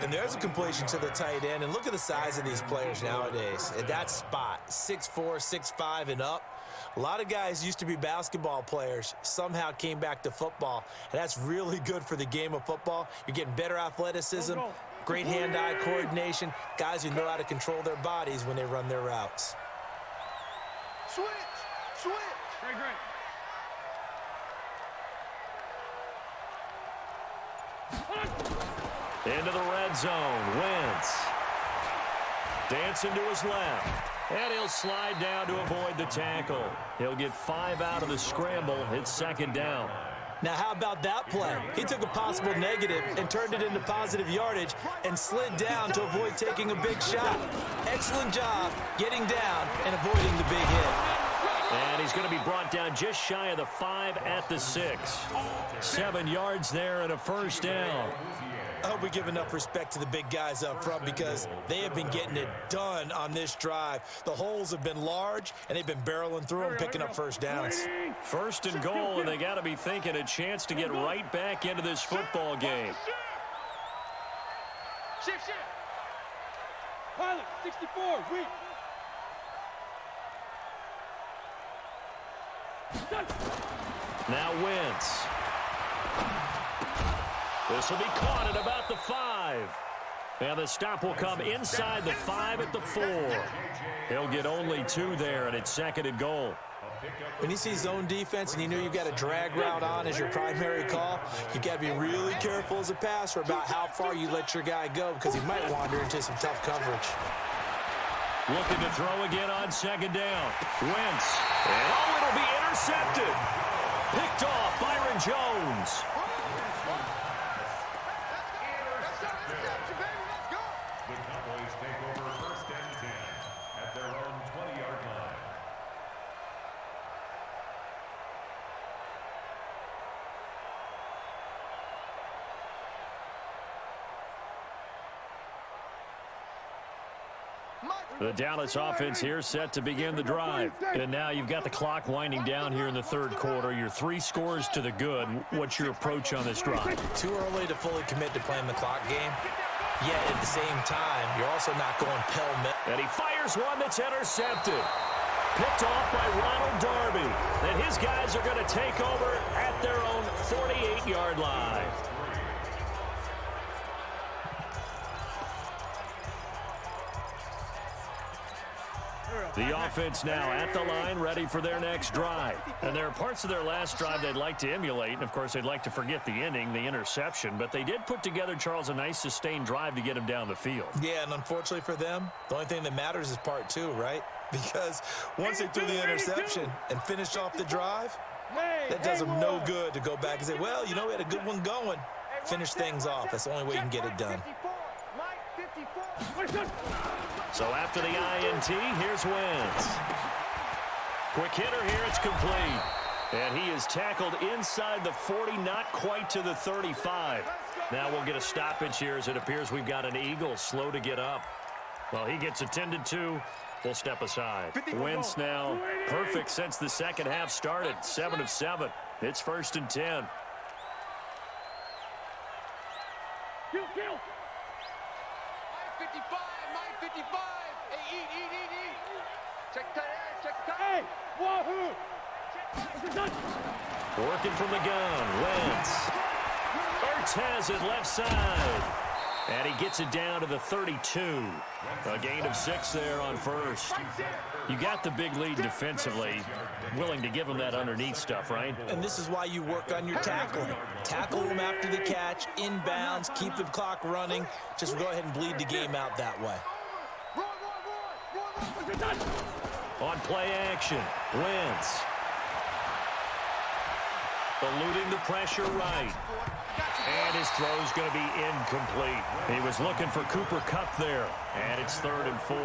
B: And there's a completion to the tight end. And look at the size of these players nowadays. At that spot, 6'4", 6'5", and up. A lot of guys used to be basketball players, somehow came back to football, and that's really good for the game of football. You're getting better athleticism, great hand-eye coordination, guys who know how to control their bodies when they run their routes.
C: Switch! Great.
A: Into the red zone, Wentz. Dancing to his left. And he'll slide down to avoid the tackle. He'll get 5 out of the scramble. It's second down.
B: Now, how about that play? He took a possible negative and turned it into positive yardage and slid down to avoid taking a big shot. Excellent job getting down and avoiding the big hit.
A: And he's going to be brought down just shy of the 5 at the 6. 7 yards there and a first down.
B: I hope we give enough respect to the big guys up front because they have been getting it done on this drive. The holes have been large, and they've been barreling through them, picking up first downs.
A: First and goal, and they got to be thinking a chance to get right back into this football game.
C: Shift. Pilot, 64, weak.
A: Now Wentz. This will be caught at about the 5. And the stop will come inside the 5 at the 4. He'll get only 2 there, and it's second and goal.
B: When you see zone defense and you know you've got a drag route on as your primary call, you got to be really careful as a passer about how far you let your guy go because he might wander into some tough coverage.
A: Looking to throw again on second down. Wentz. And it'll be intercepted. Picked off Byron Jones.
E: The Cowboys take over first and 10 at their own 20-yard line.
A: The Dallas offense here set to begin the drive. And now you've got the clock winding down here in the third quarter. You're 3 scores to the good. What's your approach on this drive?
B: Too early to fully commit to playing the clock game. Yet at the same time, you're also not going pell-mell.
A: And he fires one that's intercepted. Picked off by Ronald Darby. And his guys are going to take over at their own 48-yard line. The offense now at the line, ready for their next drive. And there are parts of their last drive they'd like to emulate. And, of course, they'd like to forget the ending, the interception. But they did put together, Charles, a nice sustained drive to get him down the field.
B: Yeah, and unfortunately for them, the only thing that matters is part 2, right? Because once they threw the interception and finished off the drive, that does them no good to go back and say, well, you know, we had a good one going. Finish things off. That's the only way you can get it done.
A: So after the INT, here's Wentz. Quick hitter here, it's complete. And he is tackled inside the 40, not quite to the 35. Now we'll get a stoppage here as it appears we've got an Eagle slow to get up. Well, he gets attended to. We'll step aside. Wentz now perfect since the second half started. 7 of 7. It's first and 10.
C: Kill.
O: 55. Hey, eat. Check tight end, check tight.
C: Hey, Wahoo!
A: Working from the gun, Wentz. Ertz has it left side. And he gets it down to the 32. A gain of 6 there on first. You got the big lead defensively. Willing to give him that underneath stuff, right?
B: And this is why you work on your tackling. Tackle him after the catch, inbounds, keep the clock running. Just go ahead and bleed the game out that way.
A: On play action, Wentz. Eluding the pressure right. And his throw's going to be incomplete. He was looking for Cooper Kupp there. And it's 3rd and 4.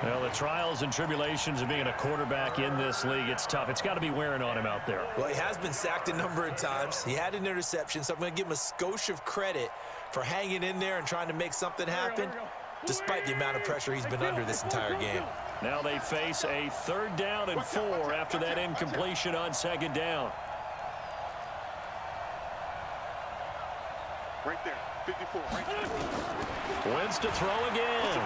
A: Well, the trials and tribulations of being a quarterback in this league, it's tough. It's got to be wearing on him out there.
B: Well, he has been sacked a number of times. He had an interception, so I'm going to give him a skosh of credit for hanging in there and trying to make something happen, despite the amount of pressure he's been under this entire game.
A: Now they face a 3rd down and 4 after that incompletion on 2nd down.
D: Right there, 54, right there.
A: Wentz to throw again.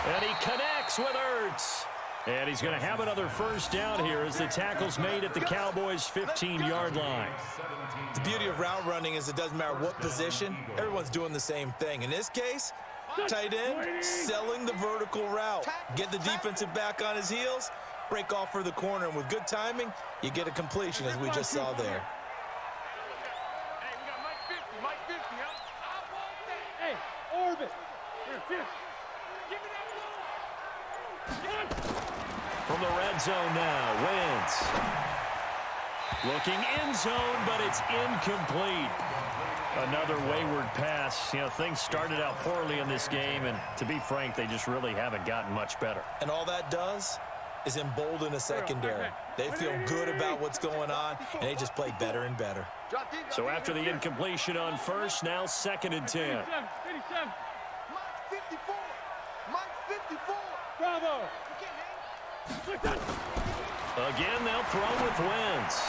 A: And he connects with Ertz. And he's going to have another 1st down here as the tackle's made at the Cowboys' 15-yard line.
B: The beauty of route running is it doesn't matter what position, everyone's doing the same thing. In this case, tight end, selling the vertical route. Get the defensive back on his heels, break off for the corner, and with good timing, you get a completion as we just saw there.
A: From the red zone now, Wentz. Looking end zone, but it's incomplete. Another wayward pass. You know, things started out poorly in this game, and to be frank, they just really haven't gotten much better.
B: And all that does is embolden a secondary. They feel good about what's going on, and they just play better and better.
A: So after the incompletion on 1st, now 2nd and 10.
C: Mike 54. Mike 54. Bravo.
A: Again, they'll throw with Wentz.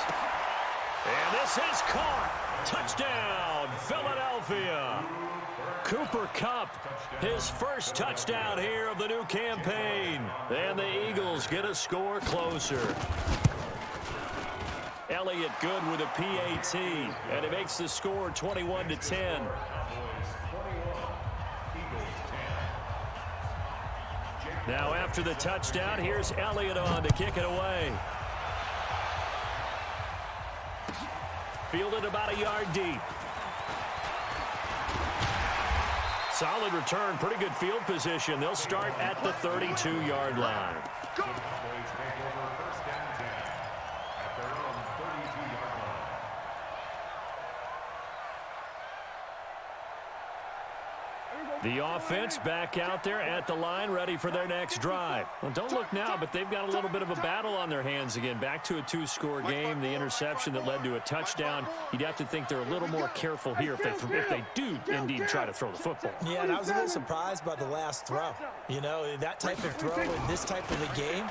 A: And this is caught. Touchdown, Philadelphia. Cooper Kupp, his 1st touchdown here of the new campaign. And the Eagles get a score closer. Elliott good with a PAT, and it makes the score 21-10. Now after the touchdown, here's Elliott on to kick it away. Fielded about a yard deep. Solid return, pretty good field position. They'll start at the 32-yard line. The offense back out there at the line, ready for their next drive. Well, don't look now, but they've got a little bit of a battle on their hands again. Back to a 2-score game. The interception that led to a touchdown. You'd have to think they're a little more careful here if they do indeed try to throw the football.
B: Yeah, and I was a little surprised by the last throw. You know, that type of throw in this type of a game,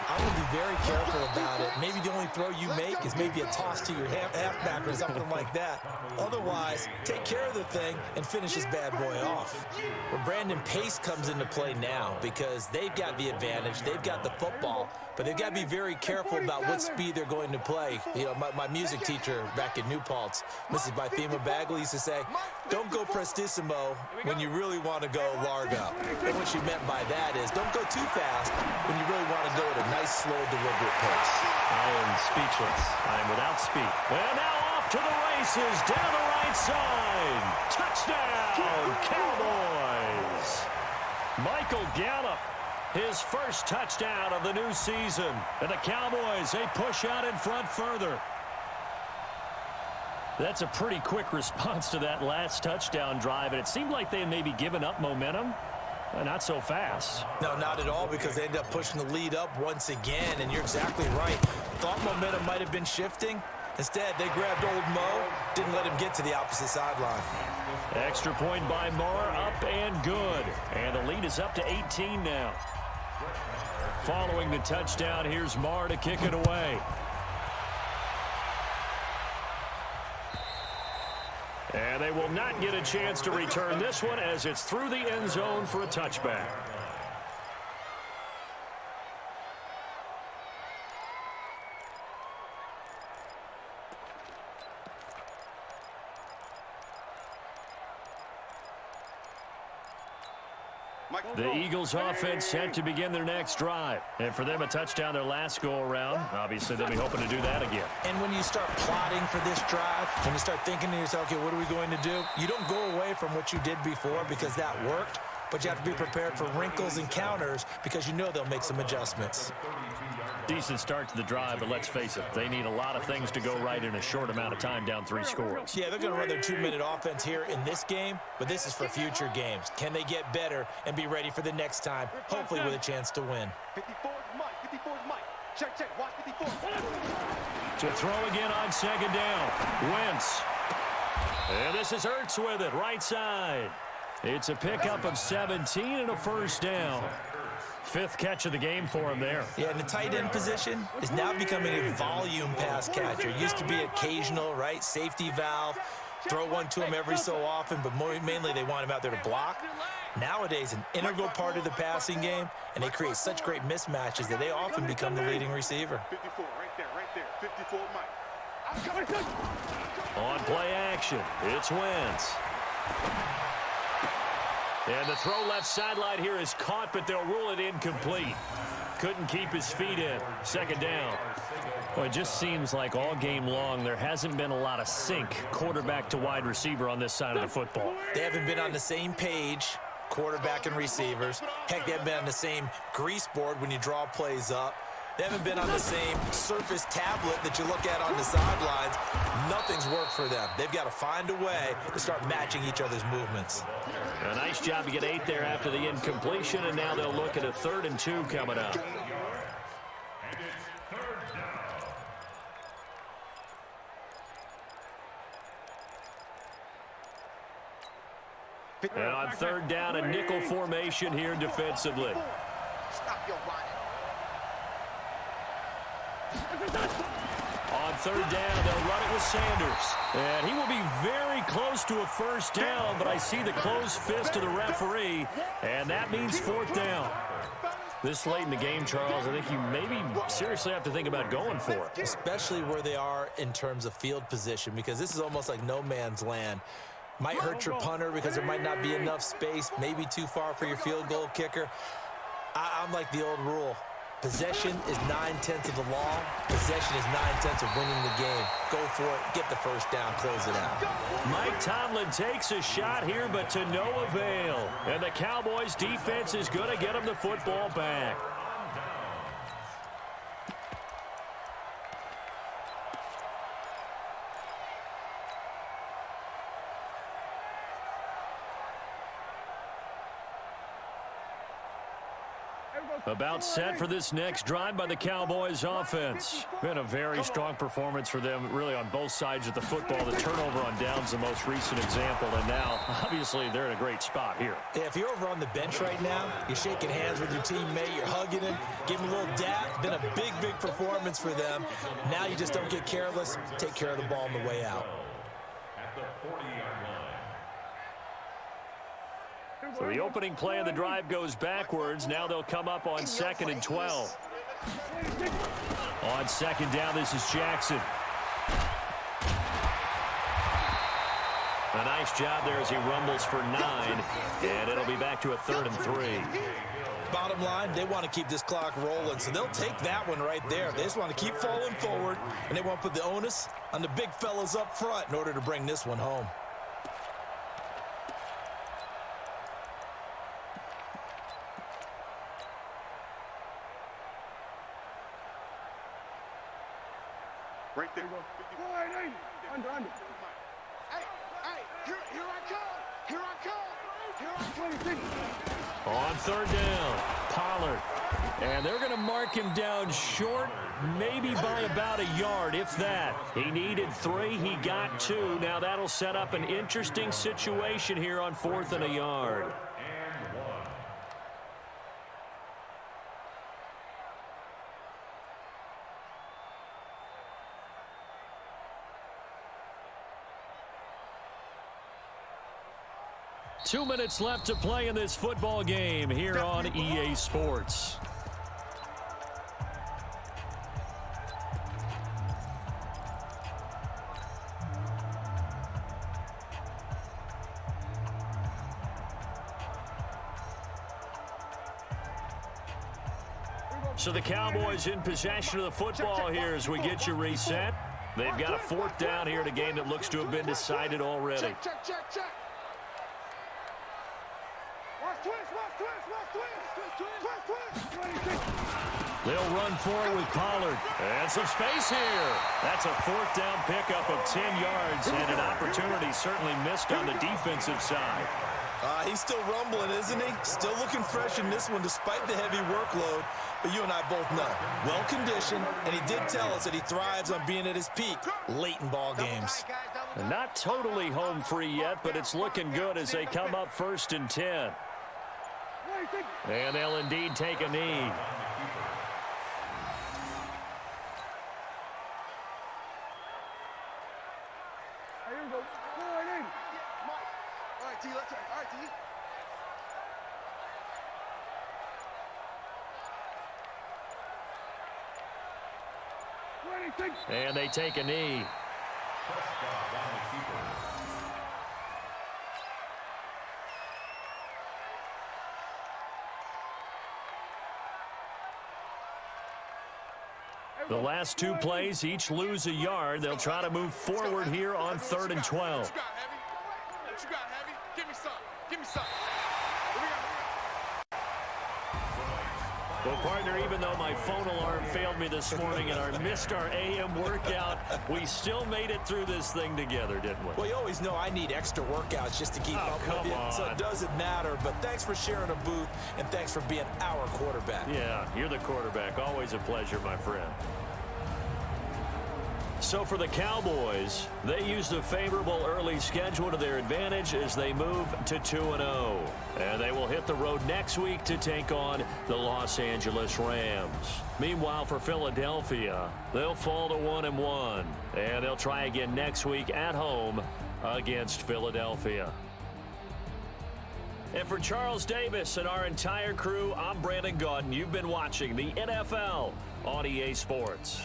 B: I would be very careful about it. Maybe the only throw you make is maybe a toss to your halfback or something like that. Otherwise, take care of the thing and finish this bad boy off. Well, Brandon Pace comes into play now because they've got the advantage. They've got the football, but they've got to be very careful about what speed they're going to play. You know, my music teacher back in New Paltz, Mrs. Bythema Bagley, used to say, don't go prestissimo when you really want to go largo. And what she meant by that is don't go too fast when you really want to go at a nice, slow, deliberate pace.
A: I am speechless. I am without speech. And now off to the races, down the right side. Touchdown, Cowboys. Michael Gallup, his 1st touchdown of the new season. And the Cowboys, they push out in front further. That's a pretty quick response to that last touchdown drive, and it seemed like they had maybe given up momentum. Not so fast.
B: No, not at all, because they ended up pushing the lead up once again, and you're exactly right. Thought momentum might have been shifting. Instead, they grabbed old Mo, didn't let him get to the opposite sideline.
A: Extra point by Marr, up and good. And the lead is up to 18 now. Following the touchdown, here's Marr to kick it away. And they will not get a chance to return this one as it's through the end zone for a touchback. The Eagles offense set to begin their next drive. And for them, a touchdown their last go-around. Obviously, they'll be hoping to do that again.
B: And when you start plotting for this drive, when you start thinking to yourself, okay, what are we going to do? You don't go away from what you did before because that worked, but you have to be prepared for wrinkles and counters because you know they'll make some adjustments.
A: Decent start to the drive, but let's face it, they need a lot of things to go right in a short amount of time, down 3 scores.
B: Yeah, they're going to run their 2-minute offense here in this game, but this is for future games. Can they get better and be ready for the next time, hopefully with a chance to win?
D: 54 is Mike. 54 is Mike. Check, check. Watch 54.
A: To throw again on second down. Wentz. And this is Ertz with it, right side. It's a pickup of 17 and a first down. 5th catch of the game for him there.
B: Yeah, and the tight end position is now becoming a volume pass catcher. It used to be occasional, right? Safety valve. Throw one to him every so often, but mainly they want him out there to block. Nowadays, an integral part of the passing game, and they create such great mismatches that they often become the leading receiver.
D: 54, right there. 54, Mike.
A: On play action, it's Wentz. And the throw left sideline here is caught, but they'll rule it incomplete. Couldn't keep his feet in. Second down. Well, it just seems like all game long there hasn't been a lot of sync quarterback to wide receiver on this side of the football.
B: They haven't been on the same page, quarterback and receivers. Heck, they haven't been on the same grease board when you draw plays up. They haven't been on the same surface tablet that you look at on the sidelines. Nothing's worked for them. They've got to find a way to start matching each other's movements.
A: A nice job to get 8 there after the incompletion, and now they'll look at a 3rd and 2 coming up. And on 3rd down, a nickel formation here defensively.
D: Stop your running.
A: On 3rd down, they'll run it with Sanders. And he will be very close to a first down, but I see the closed fist of the referee, and that means 4th down. This late in the game, Charles, I think you maybe seriously have to think about going for it.
B: Especially where they are in terms of field position, because this is almost like no man's land. Might hurt your punter because there might not be enough space, maybe too far for your field goal kicker. I'm like the old rule. Possession is 9/10 of the law. Possession is 9/10 of winning the game. Go for it. Get the first down. Close it out.
A: Mike Tomlin takes a shot here, but to no avail. And the Cowboys defense is going to get him the football back. About set for this next drive by the Cowboys offense. Been a very strong performance for them, really, on both sides of the football. The turnover on downs, the most recent example, and now, obviously, they're in a great spot here.
B: Yeah, if you're over on the bench right now, you're shaking hands with your teammate, you're hugging him, give him a little dap. Been a big, big performance for them. Now you just don't get careless. Take care of the ball on the way out.
E: At the 40-yard line.
A: So the opening play of the drive goes backwards. Now they'll come up on 2nd and 12. On 2nd down, this is Jackson. A nice job there as he rumbles for 9. And it'll be back to a 3rd and 3.
B: Bottom line, they want to keep this clock rolling, so they'll take that one right there. They just want to keep falling forward, and they want to put the onus on the big fellas up front in order to bring this one home.
D: Right there.
C: Under.
D: Hey, here I come. Here I come. Here I come.
A: On 3rd down, Pollard. And they're going to mark him down short, maybe by about a yard, if that. He needed 3, he got 2. Now that'll set up an interesting situation here on 4th and a yard. 2 minutes left to play in this football game here on EA Sports. So the Cowboys in possession of the football here as we get you reset. They've got a 4th down here in a game that looks to have been decided already.
C: Check. Watch twist.
A: They'll run forward with Pollard. And some space here. That's a 4th down pickup of 10 yards and an opportunity certainly missed on the defensive side.
B: He's still rumbling, isn't he? Still looking fresh in this one despite the heavy workload. But you and I both know, well-conditioned, and he did tell us that he thrives on being at his peak late in ball games.
A: Not totally home free yet, but it's looking good as they come up 1st and 10. And they'll indeed take a knee.
C: Here we go. All right, T, let's try. All right, T.
A: And they take a knee. The last 2 plays, each lose a yard. They'll try to move forward here on 3rd and 12.
C: What you got, Heavy? Give me some.
A: Well, partner, even though my phone alarm failed me this morning and I missed our AM workout, we still made it through this thing together, didn't we?
B: Well, you always know I need extra workouts just to keep up with you, so it doesn't matter. But thanks for sharing a booth, and thanks for being our quarterback.
A: Yeah, you're the quarterback. Always a pleasure, my friend. So for the Cowboys, they use the favorable early schedule to their advantage as they move to 2-0. And they will hit the road next week to take on the Los Angeles Rams. Meanwhile, for Philadelphia, they'll fall to 1-1. And they'll try again next week at home against Philadelphia. And for Charles Davis and our entire crew, I'm Brandon Gaudin. You've been watching the NFL on EA Sports.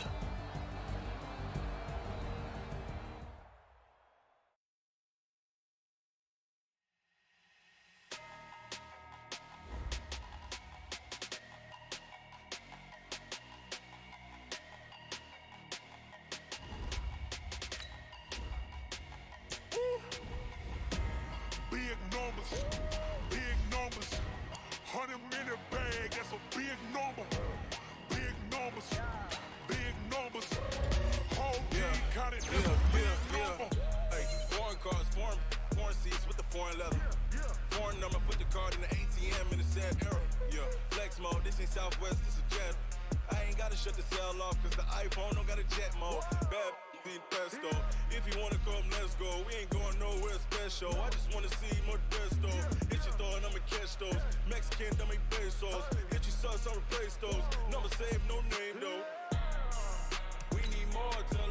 P: Big numbers, 100 minute bag, that's a big number. Big numbers, whole team counted, that's a big number.
Q: Hey, foreign cars, foreign seats with the foreign leather. Foreign number, put the card in the ATM in the sad era. Yeah, flex mode, this ain't Southwest, this a jet. I ain't gotta shut the cell off, cause the iPhone don't got a jet mode. Bad pesto. If you wanna come, let's go. We ain't going nowhere special. I just wanna see more desto. Hit your throw and I'ma catch those. Mexican, don't make pesos. Hit your sus, I'll replace those. Number saved, no name though. We need more time.